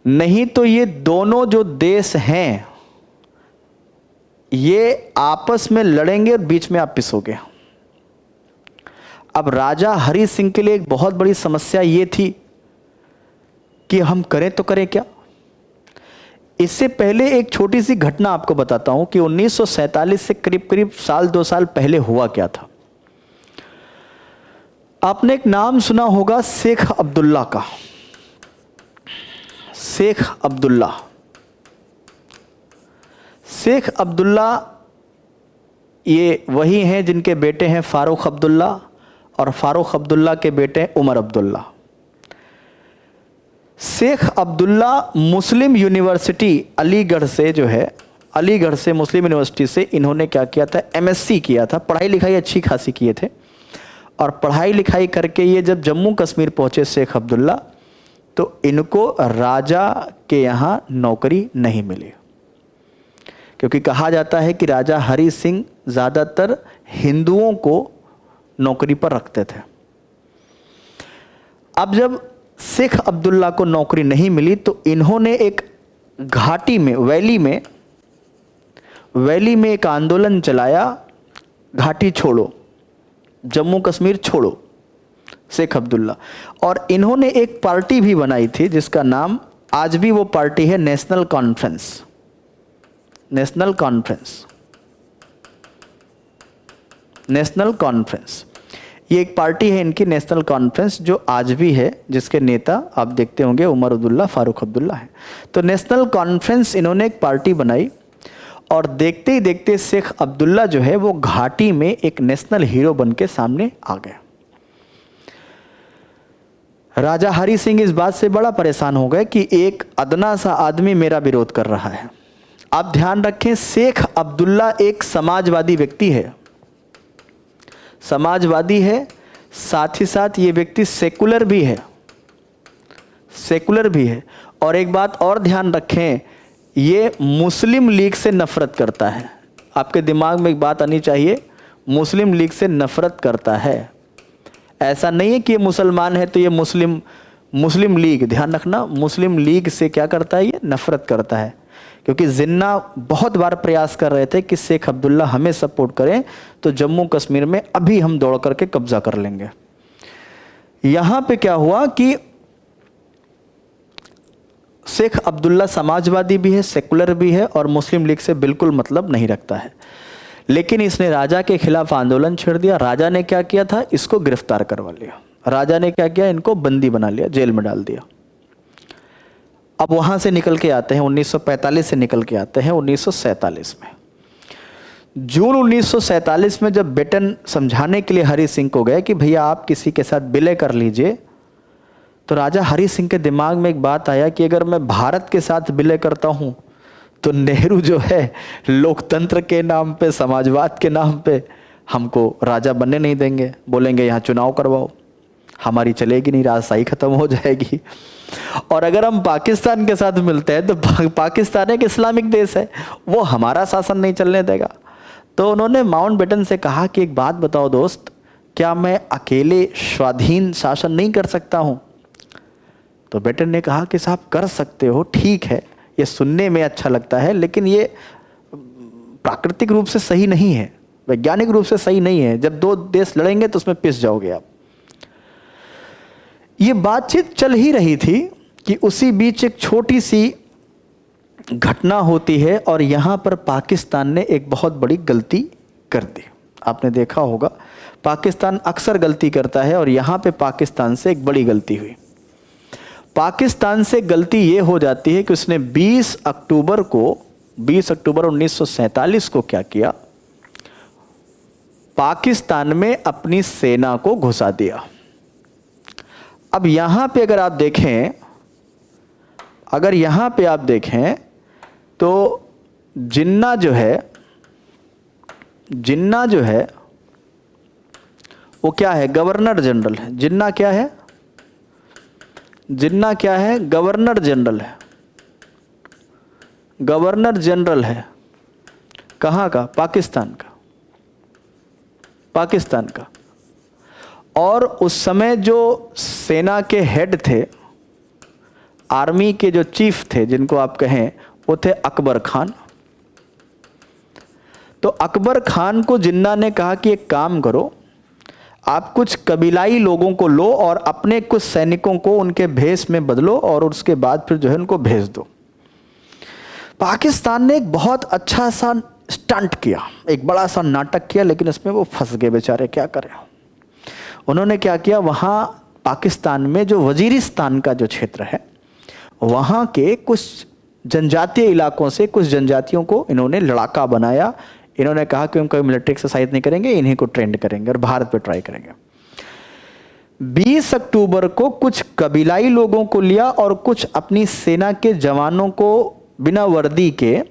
नहीं तो ये दोनों जो देश हैं ये आपस में लड़ेंगे और बीच में आप पिसोगे। अब राजा हरि सिंह के लिए एक बहुत बड़ी समस्या ये थी कि हम करें तो करें क्या। इससे पहले एक छोटी सी घटना आपको बताता हूं कि 1947 से करीब करीब साल 2 साल पहले हुआ क्या था। आपने एक नाम सुना होगा शेख अब्दुल्ला का। शेख अब्दुल्ला, शेख अब्दुल्ला ये वही हैं जिनके बेटे हैं फारूक अब्दुल्ला, और फारूक अब्दुल्ला के बेटे उमर अब्दुल्ला। शेख अब्दुल्ला मुस्लिम यूनिवर्सिटी अलीगढ़ से जो है, अलीगढ़ से मुस्लिम यूनिवर्सिटी से इन्होंने क्या किया था, एमएससी किया था, पढ़ाई लिखाई अच्छी खासी किए थे। और पढ़ाई लिखाई करके ये जब जम्मू कश्मीर पहुंचे शेख अब्दुल्ला, तो इनको राजा के यहाँ नौकरी नहीं मिली, क्योंकि कहा जाता है कि राजा हरि सिंह ज़्यादातर हिंदुओं को नौकरी पर रखते थे। अब जब शेख अब्दुल्ला को नौकरी नहीं मिली तो इन्होंने एक घाटी में, वैली में एक आंदोलन चलाया, घाटी छोड़ो, जम्मू कश्मीर छोड़ो, शेख अब्दुल्ला। और इन्होंने एक पार्टी भी बनाई थी जिसका नाम, आज भी वो पार्टी है, national conference. National conference, national conference, ये एक पार्टी है इनकी, नेशनल कॉन्फ्रेंस, जो आज भी है, जिसके नेता आप देखते होंगे उमर अब्दुल्ला, फारूक अब्दुल्ला है। तो नेशनल कॉन्फ्रेंस इन्होंने एक पार्टी बनाई, और देखते ही देखते शेख अब्दुल्ला जो है वो घाटी में एक नेशनल हीरो बन के सामने आ गए। राजा हरि सिंह इस बात से बड़ा परेशान हो गए कि एक अदना सा आदमी मेरा विरोध कर रहा है। आप ध्यान रखें, शेख अब्दुल्ला एक समाजवादी व्यक्ति है, समाजवादी है, साथ ही साथ ये व्यक्ति सेकुलर भी है, सेकुलर भी है। और एक बात और ध्यान रखें, ये मुस्लिम लीग से नफरत करता है। आपके दिमाग में एक बात आनी चाहिए, मुस्लिम लीग से नफरत करता है। ऐसा नहीं है कि ये मुसलमान है तो ये मुस्लिम लीग, ध्यान रखना, मुस्लिम लीग से क्या करता है, ये नफरत करता है। क्योंकि जिन्ना बहुत बार प्रयास कर रहे थे कि शेख अब्दुल्ला हमें सपोर्ट करें तो जम्मू कश्मीर में अभी हम दौड़ करके कब्जा कर लेंगे। यहां पे क्या हुआ कि शेख अब्दुल्ला समाजवादी भी है, सेकुलर भी है, और मुस्लिम लीग से बिल्कुल मतलब नहीं रखता है। लेकिन इसने राजा के खिलाफ आंदोलन छेड़ दिया। राजा ने क्या किया था, इसको गिरफ्तार करवा लिया। राजा ने क्या किया, इनको बंदी बना लिया, जेल में डाल दिया। अब वहां से निकल के आते हैं, 1945 से निकल के आते हैं 1947 में। जून 1947 में जब बेटन समझाने के लिए हरि सिंह को गए कि भैया आप किसी के साथ विलय कर लीजिए, तो राजा हरि सिंह के दिमाग में एक बात आया कि अगर मैं भारत के साथ विलय करता हूं तो नेहरू जो है लोकतंत्र के नाम पे, समाजवाद के नाम पे हमको राजा बनने नहीं देंगे, बोलेंगे यहाँ चुनाव करवाओ, हमारी चलेगी नहीं, राजशाही खत्म हो जाएगी। और अगर हम पाकिस्तान के साथ मिलते हैं तो पाकिस्तान एक इस्लामिक देश है, वो हमारा शासन नहीं चलने देगा। तो उन्होंने माउंटबेटन से कहा कि एक बात बताओ दोस्त, क्या मैं अकेले स्वाधीन शासन नहीं कर सकता हूं? तो बेटन ने कहा कि साहब कर सकते हो, ठीक है, ये सुनने में अच्छा लगता है, लेकिन ये प्राकृतिक रूप से सही नहीं है, वैज्ञानिक रूप से सही नहीं है। जब दो देश लड़ेंगे तो उसमें पिस जाओगे आप। ये बातचीत चल ही रही थी कि उसी बीच एक छोटी सी घटना होती है और यहां पर पाकिस्तान ने एक बहुत बड़ी गलती कर दी। आपने देखा होगा पाकिस्तान अक्सर गलती करता है और यहाँ पे पाकिस्तान से एक बड़ी गलती हुई। पाकिस्तान से गलती ये हो जाती है कि उसने 20 अक्टूबर 1947 को क्या किया, पाकिस्तान में अपनी सेना को घुसा दिया। अब यहां पे अगर आप देखें तो जिन्ना जो है वो क्या है, गवर्नर जनरल है। जिन्ना क्या है, गवर्नर जनरल है। गवर्नर जनरल है कहाँ का, पाकिस्तान का। और उस समय जो सेना के हेड थे, आर्मी के जो चीफ थे जिनको आप कहें, वो थे अकबर खान। तो अकबर खान को जिन्ना ने कहा कि एक काम करो, आप कुछ कबीलाई लोगों को लो और अपने कुछ सैनिकों को उनके भेष में बदलो और उसके बाद फिर जो है उनको भेज दो। पाकिस्तान ने एक बहुत अच्छा सा स्टंट किया, एक बड़ा सा नाटक किया, लेकिन उसमें वो फंस गए बेचारे, क्या करें। उन्होंने क्या किया, वहाँ पाकिस्तान में जो वजीरिस्तान का जो क्षेत्र है, वहाँ के कुछ जनजातीय इलाकों से कुछ जनजातियों को इन्होंने लड़ाका बनाया। इन्होंने कहा कि हम कोई मिलिट्री एक्सरसाइज नहीं करेंगे, इन्हीं को ट्रेंड करेंगे और भारत पे ट्राई करेंगे। 20 अक्टूबर को कुछ कबीलाई लोगों को लिया और कुछ अपनी सेना के जवानों को बिना वर्दी के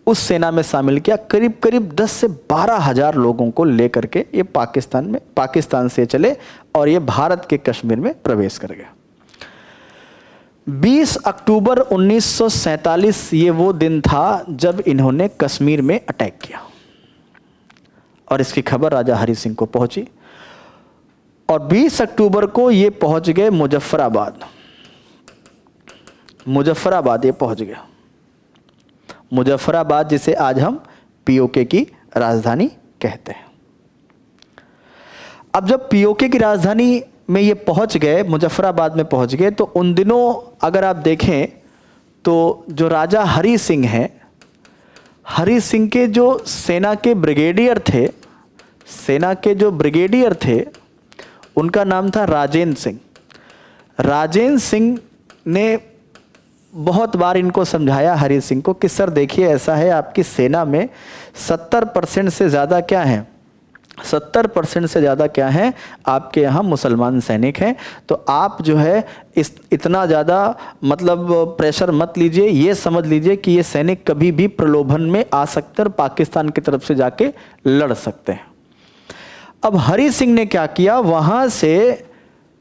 उस सेना में शामिल किया। करीब 10 से 12 हजार लोगों को लेकर के ये पाकिस्तान से चले और ये भारत के कश्मीर में प्रवेश कर गए। 20 अक्टूबर 1947 ये वो दिन था जब इन्होंने कश्मीर में अटैक किया और इसकी खबर राजा हरि सिंह को पहुंची और 20 अक्टूबर को ये पहुंच गए मुजफ्फराबाद ये पहुंच गया। मुजफ्फराबाद जिसे आज हम पीओके की राजधानी कहते हैं। अब जब पीओके की राजधानी में ये पहुंच गए, मुजफ्फराबाद में पहुंच गए, तो उन दिनों अगर आप देखें तो जो राजा हरि सिंह हैं, हरि सिंह के जो सेना के ब्रिगेडियर थे उनका नाम था राजेंद्र सिंह। राजेंद्र सिंह ने बहुत बार इनको समझाया हरि सिंह को कि सर देखिए ऐसा है, आपकी सेना में 70% से ज़्यादा क्या है, 70% से ज़्यादा क्या है, आपके यहाँ मुसलमान सैनिक हैं। तो आप जो है इतना ज़्यादा मतलब प्रेशर मत लीजिए, ये समझ लीजिए कि ये सैनिक कभी भी प्रलोभन में आ सकते हैं और पाकिस्तान की तरफ से जाके लड़ सकते हैं। अब हरि सिंह ने क्या किया, वहाँ से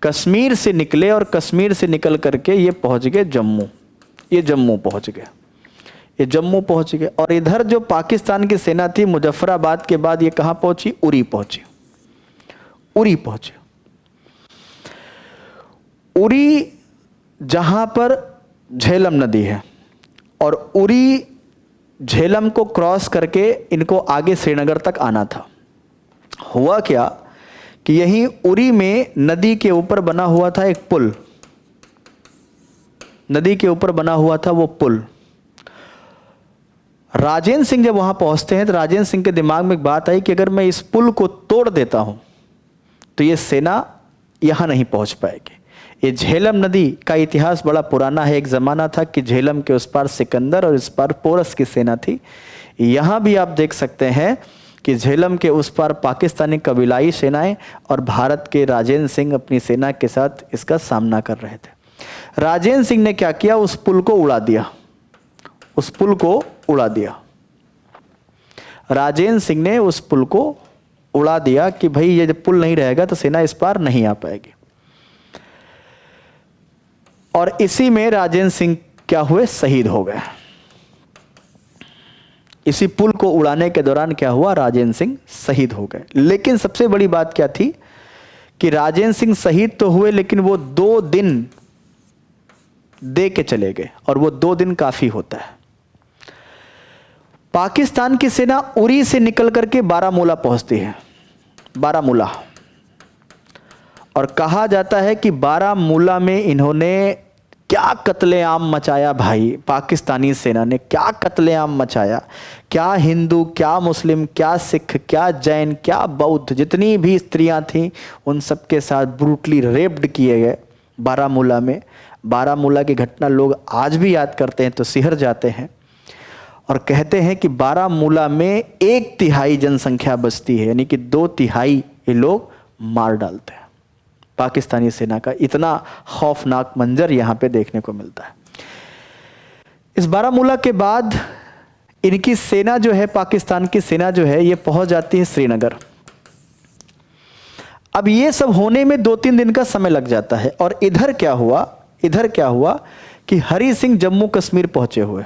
कश्मीर से निकले और कश्मीर से निकल करके ये पहुँच गए जम्मू। ये जम्मू पहुंच गए और इधर जो पाकिस्तान की सेना थी मुजफ्फराबाद के बाद ये कहां पहुंची, उरी पहुंचे। उरी जहां पर झेलम नदी है और उरी झेलम को क्रॉस करके इनको आगे श्रीनगर तक आना था। हुआ क्या कि यहीं उरी में नदी के ऊपर बना हुआ था एक पुल, नदी के ऊपर बना हुआ था वो पुल। राजेंद्र सिंह जब वहां पहुंचते हैं तो राजेंद्र सिंह के दिमाग में एक बात आई कि अगर मैं इस पुल को तोड़ देता हूं तो ये सेना यहां नहीं पहुंच पाएगी। ये झेलम नदी का इतिहास बड़ा पुराना है। एक ज़माना था कि झेलम के उस पार सिकंदर और इस पार पोरस की सेना थी। यहाँ भी आप देख सकते हैं कि झेलम के उस पार पाकिस्तानी कबीलाई सेनाएं और भारत के राजेंद्र सिंह अपनी सेना के साथ इसका सामना कर रहे थे। राजेंद्र सिंह ने क्या किया, उस पुल को उड़ा दिया। राजेंद्र सिंह ने उस पुल को उड़ा दिया कि भाई ये जब पुल नहीं रहेगा तो सेना इस पार नहीं आ पाएगी। और इसी में राजेंद्र सिंह क्या हुए, शहीद हो गए। इसी पुल को उड़ाने के दौरान क्या हुआ, राजेंद्र सिंह शहीद हो गए। लेकिन सबसे बड़ी बात क्या थी कि राजेंद्र सिंह शहीद तो हुए लेकिन वो 2 दिन दे के चले गए और वो 2 दिन काफी होता है। पाकिस्तान की सेना उरी से निकल करके बारामूला पहुंचती है, बारामूला, और कहा जाता है कि बारामूला में इन्होंने क्या कत्लेआम मचाया भाई, पाकिस्तानी सेना ने क्या कत्लेआम मचाया। क्या हिंदू, क्या मुस्लिम, क्या सिख, क्या जैन, क्या बौद्ध, जितनी भी स्त्रियां थीं उन सब के साथ ब्रूटली रेप्ड किए गए बारामूला में। बारामूला की घटना लोग आज भी याद करते हैं तो सिहर जाते हैं और कहते हैं कि बारामूला में 1/3 जनसंख्या बसती है, यानी कि 2/3 ये लोग मार डालते हैं। पाकिस्तानी सेना का इतना खौफनाक मंजर यहां पे देखने को मिलता है। इस बारामूला के बाद इनकी सेना जो है, पाकिस्तान की सेना जो है, ये पहुंच जाती है श्रीनगर। अब ये सब होने में 2-3 दिन का समय लग जाता है। और इधर क्या हुआ कि हरि सिंह जम्मू कश्मीर पहुंचे हुए,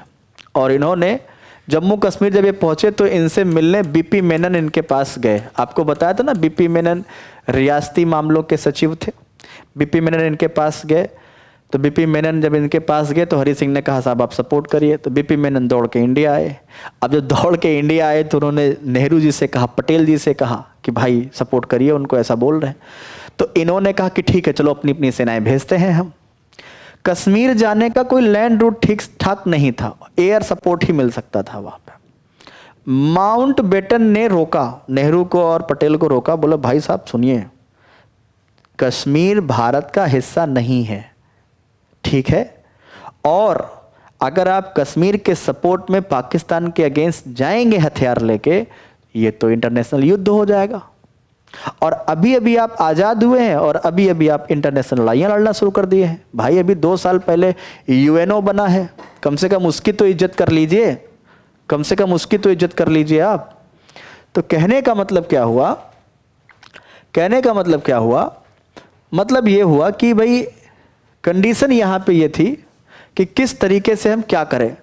और इन्होंने जम्मू कश्मीर जब ये पहुंचे तो इनसे मिलने बीपी मेनन इनके पास गए। आपको बताया था ना, बीपी मेनन रियासती मामलों के सचिव थे। बीपी मेनन इनके पास गए, तो बीपी मेनन जब इनके पास गए तो हरि सिंह ने कहा साहब आप सपोर्ट करिए। तो बीपी मेनन दौड़ के इंडिया आए। अब जब दौड़ के इंडिया आए तो उन्होंने नेहरू जी से कहा, पटेल जी से कहा कि भाई सपोर्ट करिए, उनको ऐसा बोल रहे हैं। तो इन्होंने कहा कि ठीक है चलो अपनी अपनी सेनाएं भेजते हैं हम। कश्मीर जाने का कोई लैंड रूट ठीक ठाक नहीं था, एयर सपोर्ट ही मिल सकता था वहां पे। माउंट बेटन ने रोका, नेहरू को और पटेल को रोका, बोला भाई साहब सुनिए, कश्मीर भारत का हिस्सा नहीं है, ठीक है, और अगर आप कश्मीर के सपोर्ट में पाकिस्तान के अगेंस्ट जाएंगे हथियार लेके, ये तो इंटरनेशनल युद्ध हो जाएगा। और अभी अभी आप आज़ाद हुए हैं और अभी अभी आप इंटरनेशनल लड़ाइयाँ लड़ना शुरू कर दिए हैं। भाई अभी 2 साल पहले यूएनओ बना है, कम से कम उसकी तो इज्जत कर लीजिए, कम से कम उसकी तो इज्जत कर लीजिए आप। तो कहने का मतलब क्या हुआ, मतलब ये हुआ कि भाई कंडीशन यहाँ पे ये थी कि किस तरीके से हम क्या करें।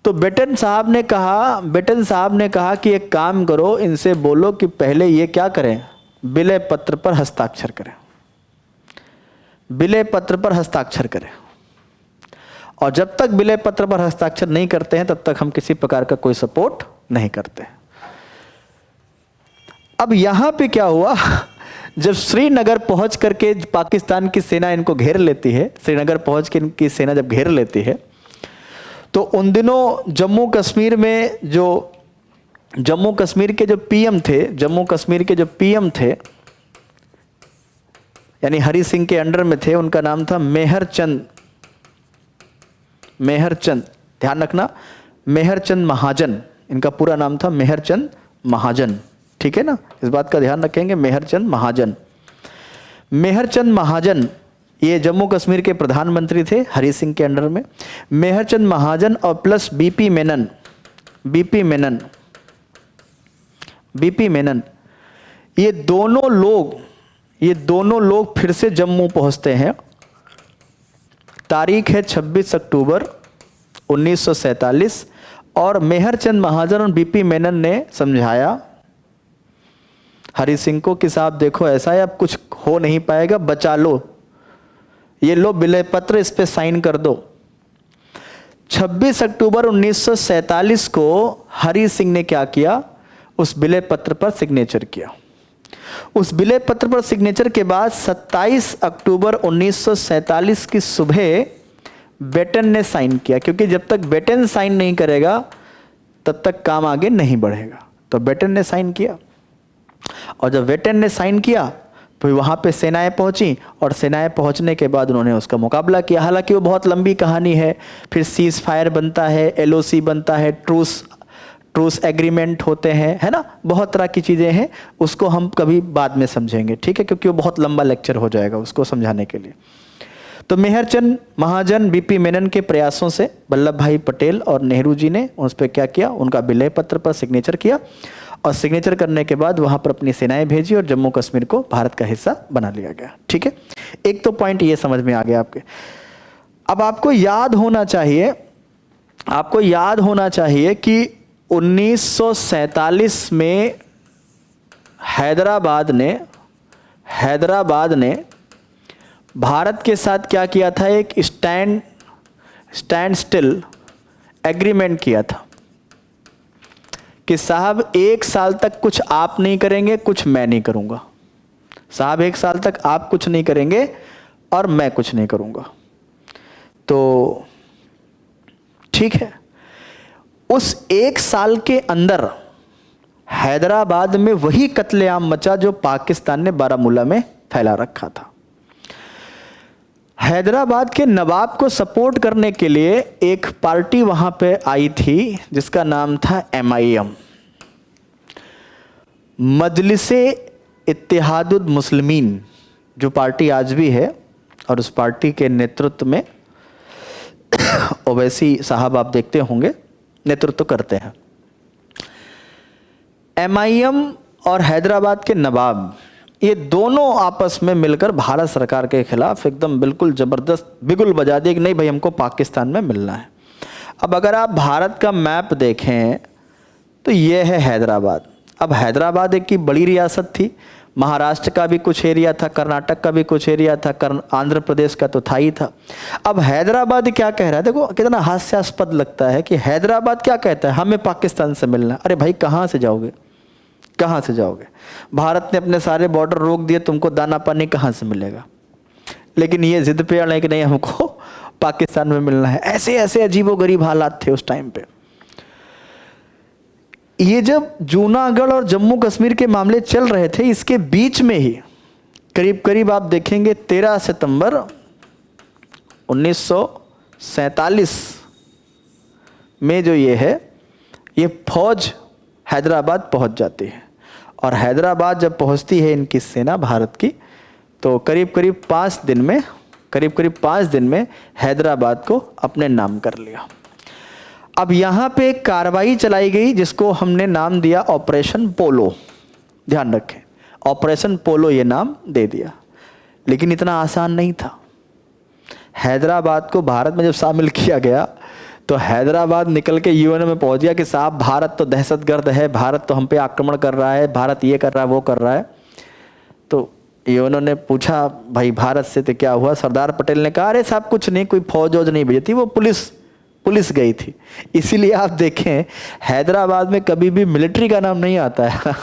तो बेटन साहब ने कहा कि एक काम करो, इनसे बोलो कि पहले ये क्या करें, विलय पत्र पर हस्ताक्षर करें, विलय पत्र पर हस्ताक्षर करें। और जब तक विलय पत्र पर हस्ताक्षर नहीं करते हैं तब तक हम किसी प्रकार का कोई सपोर्ट नहीं करते। अब यहां पे क्या हुआ, जब श्रीनगर पहुंच करके पाकिस्तान की सेना इनको घेर लेती है, श्रीनगर पहुंच के इनकी सेना जब घेर लेती है, तो उन दिनों जम्मू कश्मीर के जो पीएम थे, यानी हरि सिंह के अंडर में थे, उनका नाम था मेहर चंद, ध्यान रखना, मेहर चंद महाजन, इनका पूरा नाम था मेहर चंद महाजन, ठीक है ना, इस बात का ध्यान रखेंगे। मेहर चंद महाजन ये जम्मू कश्मीर के प्रधानमंत्री थे हरि सिंह के अंडर में। मेहर चंद महाजन और प्लस बीपी मेनन, ये दोनों लोग फिर से जम्मू पहुंचते हैं। तारीख है 26 अक्टूबर 1947, और मेहर चंद महाजन और बीपी मेनन ने समझाया हरि सिंह को कि साहब देखो ऐसा है, अब कुछ हो नहीं पाएगा, बचा लो, ये लो विलय पत्र, इस पे साइन कर दो। 26 अक्टूबर 1947 को हरि सिंह ने क्या किया, उस विलय पत्र पर सिग्नेचर किया। उस विलय पत्र पर सिग्नेचर के बाद 27 अक्टूबर 1947 की सुबह बेटन ने साइन किया, क्योंकि जब तक बेटन साइन नहीं करेगा तब तक काम आगे नहीं बढ़ेगा। तो बेटन ने साइन किया, और जब बेटन ने साइन किया तो वहाँ पे सेनाएं पहुंची, और सेनाएं पहुंचने के बाद उन्होंने उसका मुकाबला किया। हालांकि वो बहुत लंबी कहानी है, फिर सीज फायर बनता है, एलओसी बनता है, ट्रूस एग्रीमेंट होते हैं, है ना, बहुत तरह की चीज़ें हैं, उसको हम कभी बाद में समझेंगे, ठीक है, क्योंकि वो बहुत लंबा लेक्चर हो जाएगा उसको समझाने के लिए। तो मेहरचंद महाजन बीपी मेनन के प्रयासों से वल्लभ भाई पटेल और नेहरू जी ने उस पर क्या किया, उनका विलय पत्र पर सिग्नेचर किया, और सिग्नेचर करने के बाद वहां पर अपनी सेनाएं भेजी और जम्मू कश्मीर को भारत का हिस्सा बना लिया गया, ठीक है। एक तो पॉइंट ये समझ में आ गया आपके। अब आपको याद होना चाहिए कि 1947 में हैदराबाद ने भारत के साथ क्या किया था, एक स्टैंड स्टिल एग्रीमेंट किया था कि साहब 1 साल तक कुछ आप नहीं करेंगे, कुछ मैं नहीं करूंगा। साहब 1 साल तक आप कुछ नहीं करेंगे और मैं कुछ नहीं करूंगा। तो ठीक है, उस 1 साल के अंदर हैदराबाद में वही कत्लेआम मचा जो पाकिस्तान ने बारामूला में फैला रखा था। हैदराबाद के नवाब को सपोर्ट करने के लिए एक पार्टी वहां पे आई थी जिसका नाम था MIM, मजलिसे इत्तेहादुल मुस्लिमीन, जो पार्टी आज भी है, और उस पार्टी के नेतृत्व में ओवैसी साहब आप देखते होंगे नेतृत्व करते हैं। MIM और हैदराबाद के नवाब, ये दोनों आपस में मिलकर भारत सरकार के खिलाफ एकदम बिल्कुल ज़बरदस्त बिगुल बजा दिए कि नहीं भाई हमको पाकिस्तान में मिलना है। अब अगर आप भारत का मैप देखें तो ये है हैदराबाद। अब हैदराबाद एक की बड़ी रियासत थी, महाराष्ट्र का भी कुछ एरिया था, कर्नाटक का भी कुछ एरिया था, आंध्र प्रदेश का तो था ही था। अब हैदराबाद क्या कह रहा है, देखो कितना हास्यास्पद लगता है कि हैदराबाद क्या कहता है, हमें पाकिस्तान से मिलना है। अरे भाई कहाँ से जाओगे, कहाँ से जाओगे? भारत ने अपने सारे बॉर्डर रोक दिए, तुमको दाना पानी कहाँ से मिलेगा? लेकिन ये जिद पे अड़े कि नहीं हमको पाकिस्तान में मिलना है। ऐसे ऐसे अजीबोगरीब हालात थे उस टाइम पे। ये जब जूनागढ़ और जम्मू कश्मीर के मामले चल रहे थे, इसके बीच में ही करीब करीब आप देखेंगे 13 सितंबर 1947 में जो ये है, ये फौज हैदराबाद पहुंच जाती है। और हैदराबाद जब पहुंचती है इनकी सेना भारत की, तो करीब करीब 5 दिन में हैदराबाद को अपने नाम कर लिया। अब यहाँ पे एक कार्रवाई चलाई गई जिसको हमने नाम दिया ऑपरेशन पोलो। ध्यान रखें, ऑपरेशन पोलो ये नाम दे दिया। लेकिन इतना आसान नहीं था। हैदराबाद को भारत में जब शामिल किया गया तो हैदराबाद निकल के UN में पहुंच गया कि साहब भारत तो दहशतगर्द है, भारत तो हम पे आक्रमण कर रहा है, भारत ये कर रहा है वो कर रहा है। तो UN ने पूछा भाई भारत से तो क्या हुआ? सरदार पटेल ने कहा अरे साहब कुछ नहीं, कोई फौज वौज नहीं भेजी थी, वो पुलिस गई थी। इसीलिए आप देखें हैदराबाद में कभी भी मिलिट्री का नाम नहीं आता है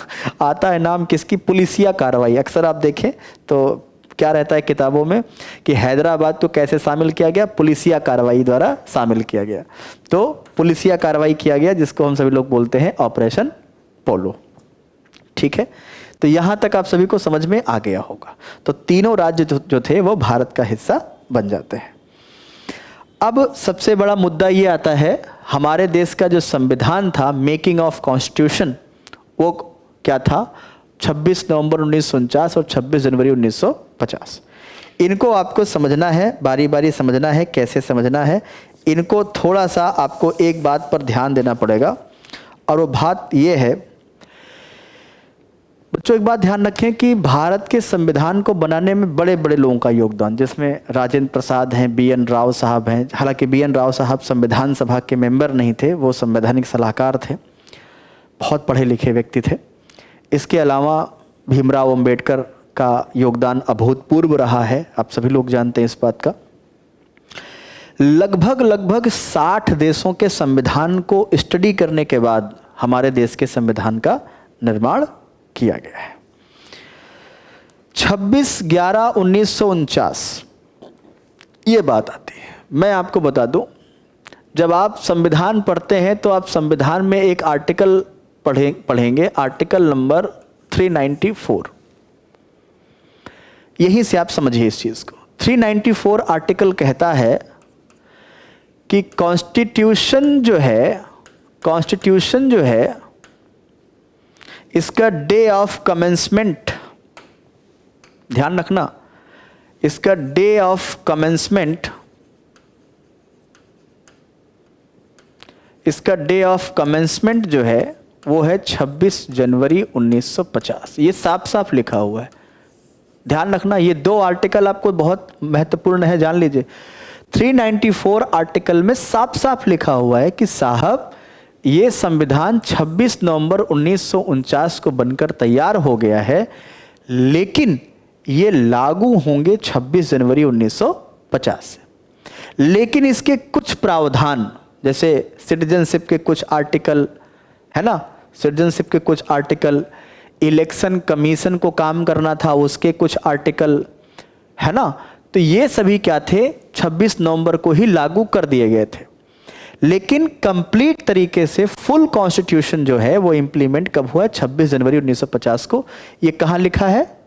आता है नाम किसकी? पुलिसिया कार्रवाई। अक्सर आप देखें तो क्या रहता है किताबों में कि हैदराबाद को कैसे शामिल किया गया? पुलिसिया कार्रवाई द्वारा शामिल किया गया। तो पुलिसिया कार्रवाई किया गया जिसको हम सभी लोग बोलते हैं ऑपरेशन पोलो। ठीक है, तो यहां तक आप सभी को समझ में आ गया होगा। तो तीनों राज्य जो थे वो भारत का हिस्सा बन जाते हैं। अब सबसे बड़ा मुद्दा ये आता है, हमारे देश का जो संविधान था, मेकिंग ऑफ कॉन्स्टिट्यूशन, वो क्या था? 26 नवंबर 1949 और 26 जनवरी 1950। इनको आपको समझना है, बारी बारी समझना है। कैसे समझना है इनको? थोड़ा सा आपको एक बात पर ध्यान देना पड़ेगा, और वो बात ये है बच्चों, एक बात ध्यान रखें कि भारत के संविधान को बनाने में बड़े बड़े लोगों का योगदान, जिसमें राजेंद्र प्रसाद हैं, BN राव साहब हैं। हालांकि BN राव साहब संविधान सभा के मेंबर नहीं थे, वो संवैधानिक सलाहकार थे, बहुत पढ़े लिखे व्यक्ति थे। इसके अलावा भीमराव अंबेडकर का योगदान अभूतपूर्व रहा है, आप सभी लोग जानते हैं इस बात का। लगभग 60 देशों के संविधान को स्टडी करने के बाद हमारे देश के संविधान का निर्माण किया गया है। 26/11/1949 ये बात आती है। मैं आपको बता दूं, जब आप संविधान पढ़ते हैं तो आप संविधान में एक आर्टिकल पढ़ेंगे, आर्टिकल नंबर 394। यहीं से आप समझिए इस चीज को। 394 आर्टिकल कहता है कि कॉन्स्टिट्यूशन जो है इसका डे ऑफ कमेंसमेंट, ध्यान रखना, इसका डे ऑफ कमेंसमेंट जो है वो है 26 जनवरी 1950। ये साफ साफ लिखा हुआ है, ध्यान रखना। ये 2 आर्टिकल आपको बहुत महत्वपूर्ण है, जान लीजिए। 394 आर्टिकल में साफ साफ लिखा हुआ है कि साहब ये संविधान 26 नवंबर 1949 को बनकर तैयार हो गया है, लेकिन ये लागू होंगे 26 जनवरी 1950 से। लेकिन इसके कुछ प्रावधान, जैसे सिटीजनशिप के कुछ आर्टिकल है ना, सिटीजनशिप के कुछ आर्टिकल, इलेक्शन कमीशन को काम करना था उसके कुछ आर्टिकल है ना, तो ये सभी क्या थे, 26 नवंबर को ही लागू कर दिए गए थे। लेकिन कंप्लीट तरीके से फुल कॉन्स्टिट्यूशन जो है वो इंप्लीमेंट कब हुआ, 26 जनवरी 1950 को। ये कहाँ लिखा है,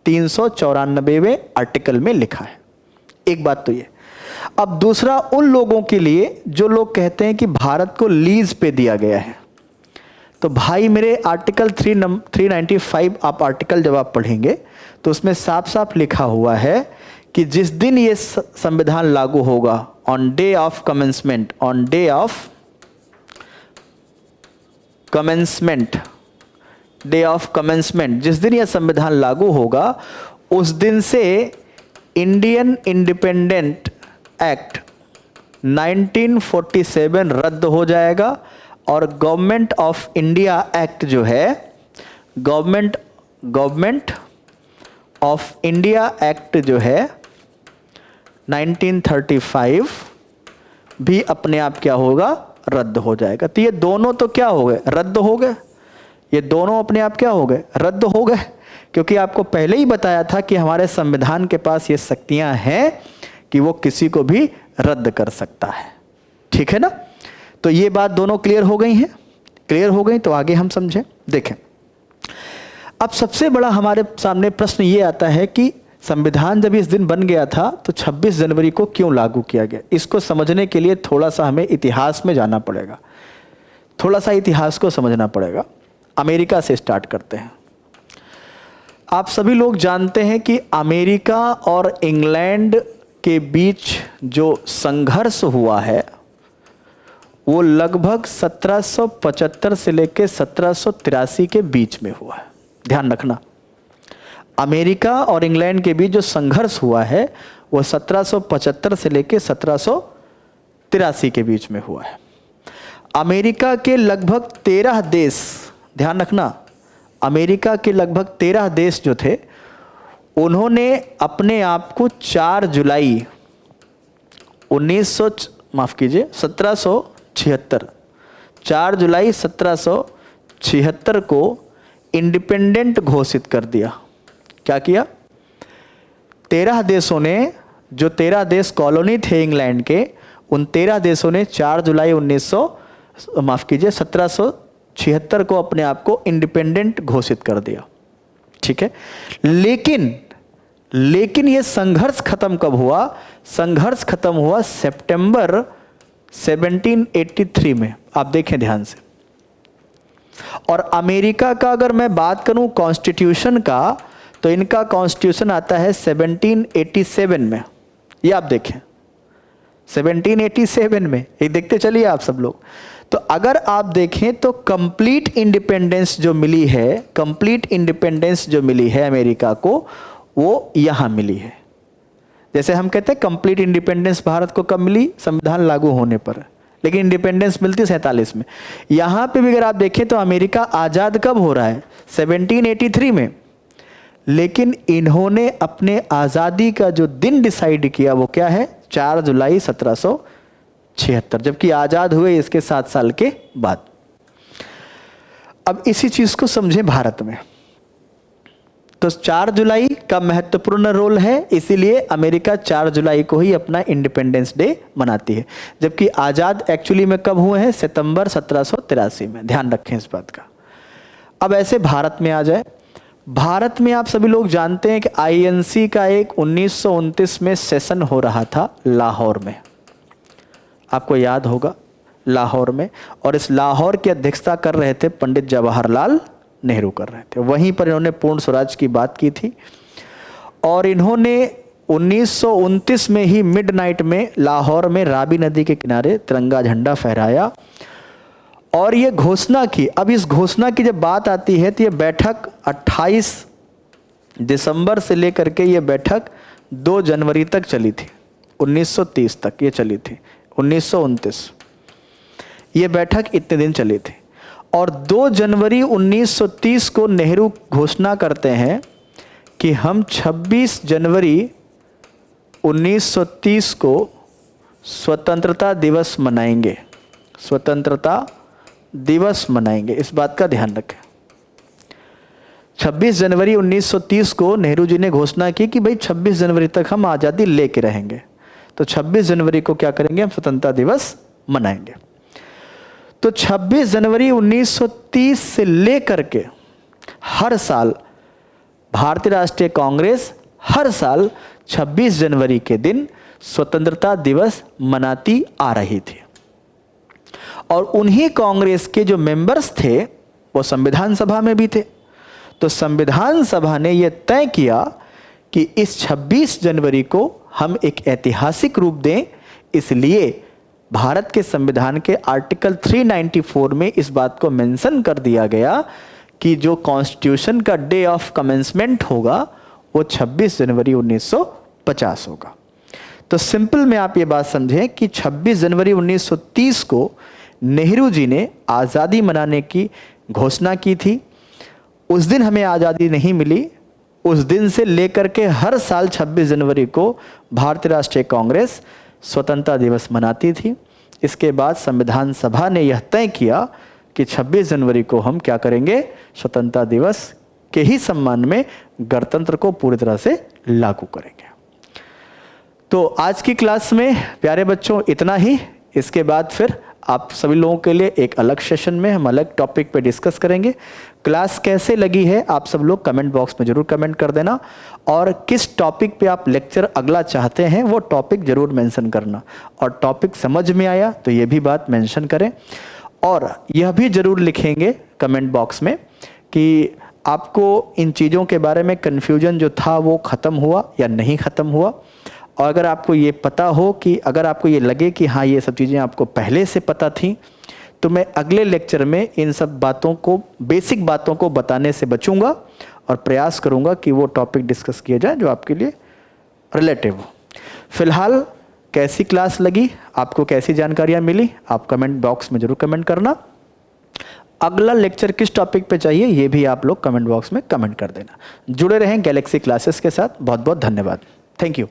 394वें आर्टिकल में लिखा है। एक बात तो ये। अब दूसरा, उन लोगों के लिए जो लोग कहते हैं कि भारत को लीज पे दिया गया है, तो भाई मेरे आर्टिकल 395 आप आर्टिकल जब आप पढ़ेंगे तो उसमें साफ साफ लिखा हुआ है कि जिस दिन ये संविधान लागू होगा, on day of commencement, on day of commencement, day of commencement, जिस दिन यह संविधान लागू होगा उस दिन से इंडियन इंडिपेंडेंट एक्ट 1947 रद्द हो जाएगा और गवर्नमेंट ऑफ इंडिया एक्ट जो है, गवर्नमेंट ऑफ इंडिया एक्ट जो है 1935 भी अपने आप क्या होगा, रद्द हो जाएगा। तो ये दोनों तो क्या हो गए, रद्द हो गए। ये दोनों अपने आप क्या हो गए, रद्द हो गए, क्योंकि आपको पहले ही बताया था कि हमारे संविधान के पास ये शक्तियां हैं कि वो किसी को भी रद्द कर सकता है। ठीक है ना। तो ये बात दोनों क्लियर हो गई हैं। क्लियर हो गई तो आगे हम समझें। देखें, अब सबसे बड़ा हमारे सामने प्रश्न ये आता है कि संविधान जब इस दिन बन गया था तो 26 जनवरी को क्यों लागू किया गया। इसको समझने के लिए थोड़ा सा हमें इतिहास में जाना पड़ेगा, थोड़ा सा इतिहास को समझना पड़ेगा। अमेरिका से स्टार्ट करते हैं। आप सभी लोग जानते हैं कि अमेरिका और इंग्लैंड के बीच जो संघर्ष हुआ है वो लगभग 1775 से लेकर 1783 के बीच में हुआ है। ध्यान रखना, अमेरिका और इंग्लैंड के बीच जो संघर्ष हुआ है वो 1775 से लेकर 1783 के बीच में हुआ है। अमेरिका के लगभग 13 देश, ध्यान रखना, अमेरिका के लगभग 13 देश जो थे उन्होंने अपने आप को 4 जुलाई 1776, 4 जुलाई 1776 को इंडिपेंडेंट घोषित कर दिया। क्या किया, 13 देशों ने, जो 13 देश कॉलोनी थे इंग्लैंड के, उन 13 देशों ने 4 जुलाई 1776 को अपने आप को इंडिपेंडेंट घोषित कर दिया। ठीक है। लेकिन ये संघर्ष खत्म कब हुआ, संघर्ष खत्म हुआ सितंबर 1783 में। आप देखें ध्यान से। और अमेरिका का अगर मैं बात करूं कॉन्स्टिट्यूशन का, तो इनका कॉन्स्टिट्यूशन आता है 1787 में। ये आप देखें 1787 में, ये देखते चलिए आप सब लोग। तो अगर आप देखें तो कंप्लीट इंडिपेंडेंस जो मिली है, कंप्लीट इंडिपेंडेंस जो मिली है अमेरिका को, वो यहां मिली है। जैसे हम कहते हैं कंप्लीट इंडिपेंडेंस भारत को कब मिली, संविधान लागू होने पर, लेकिन इंडिपेंडेंस मिलती 47 में। यहां पे भी अगर आप देखें तो अमेरिका आजाद कब हो रहा है, 1783 में। लेकिन इन्होंने अपने आजादी का जो दिन डिसाइड किया वो क्या है, 4 जुलाई 1776, जबकि आजाद हुए इसके 7 साल के बाद। अब इसी चीज को समझें भारत में। तो 4 जुलाई का महत्वपूर्ण रोल है, इसीलिए अमेरिका 4 जुलाई को ही अपना इंडिपेंडेंस डे मनाती है, जबकि आजाद एक्चुअली में कब हुए हैं, सितंबर 1783 में। ध्यान रखें इस बात का। अब ऐसे भारत में आ जाए। भारत में आप सभी लोग जानते हैं कि आईएनसी का एक 1929 में सेशन हो रहा था लाहौर में, आपको याद होगा, लाहौर में। और इस लाहौर की अध्यक्षता कर रहे थे पंडित जवाहरलाल नेहरू कर रहे थे। वहीं पर इन्होंने पूर्ण स्वराज की बात की थी। और इन्होंने 1929 में ही मिडनाइट में लाहौर में रावी नदी के किनारे तिरंगा झंडा फहराया और ये घोषणा की। अब इस घोषणा की जब बात आती है तो ये बैठक 28 दिसंबर से लेकर के ये बैठक 2 जनवरी तक चली थी, 1930 तक ये चली थी, 1929 ये बैठक इतने दिन चली थी। और 2 जनवरी 1930 को नेहरू घोषणा करते हैं कि हम 26 जनवरी 1930 को स्वतंत्रता दिवस मनाएंगे, स्वतंत्रता दिवस मनाएंगे। इस बात का ध्यान रखें। 26 जनवरी 1930 को नेहरू जी ने घोषणा की कि भाई 26 जनवरी तक हम आज़ादी लेके रहेंगे, तो 26 जनवरी को क्या करेंगे, हम स्वतंत्रता दिवस मनाएंगे। तो 26 जनवरी 1930 से लेकर के हर साल भारतीय राष्ट्रीय कांग्रेस हर साल 26 जनवरी के दिन स्वतंत्रता दिवस मनाती आ रही थी। और उन्हीं कांग्रेस के जो मेंबर्स थे वो संविधान सभा में भी थे। तो संविधान सभा ने यह तय किया कि इस 26 जनवरी को हम एक ऐतिहासिक रूप दें, इसलिए भारत के संविधान के आर्टिकल 394 में इस बात को मेंशन कर दिया गया कि जो कॉन्स्टिट्यूशन का डे ऑफ कमेंसमेंट होगा वो 26 जनवरी 1950 होगा। तो सिंपल में आप ये बात समझें कि 26 जनवरी 1930 को नेहरू जी ने आज़ादी मनाने की घोषणा की थी। उस दिन हमें आज़ादी नहीं मिली। उस दिन से लेकर के हर साल 26 जनवरी को भारतीय राष्ट्रीय कांग्रेस स्वतंत्रता दिवस मनाती थी। इसके बाद संविधान सभा ने यह तय किया कि 26 जनवरी को हम क्या करेंगे, स्वतंत्रता दिवस के ही सम्मान में गणतंत्र को पूरी तरह से लागू करेंगे। तो आज की क्लास में प्यारे बच्चों इतना ही। इसके बाद फिर आप सभी लोगों के लिए एक अलग सेशन में हम अलग टॉपिक पे डिस्कस करेंगे। क्लास कैसे लगी है आप सब लोग कमेंट बॉक्स में जरूर कमेंट कर देना, और किस टॉपिक पे आप लेक्चर अगला चाहते हैं वो टॉपिक जरूर मेंशन करना, और टॉपिक समझ में आया तो ये भी बात मेंशन करें, और यह भी जरूर लिखेंगे कमेंट बॉक्स में कि आपको इन चीज़ों के बारे में कन्फ्यूजन जो था वो ख़त्म हुआ या नहीं ख़त्म हुआ। और अगर आपको ये पता हो कि अगर आपको ये लगे कि हाँ ये सब चीज़ें आपको पहले से पता थी, तो मैं अगले लेक्चर में इन सब बातों को, बेसिक बातों को बताने से बचूंगा और प्रयास करूंगा कि वो टॉपिक डिस्कस किया जाए जो आपके लिए रिलेटिव हो। फिलहाल कैसी क्लास लगी, आपको कैसी जानकारियाँ मिली, आप कमेंट बॉक्स में ज़रूर कमेंट करना। अगला लेक्चर किस टॉपिक पे चाहिए ये भी आप लोग कमेंट बॉक्स में कमेंट कर देना। जुड़े रहें गैलेक्सी क्लासेस के साथ। बहुत बहुत धन्यवाद। Thank you.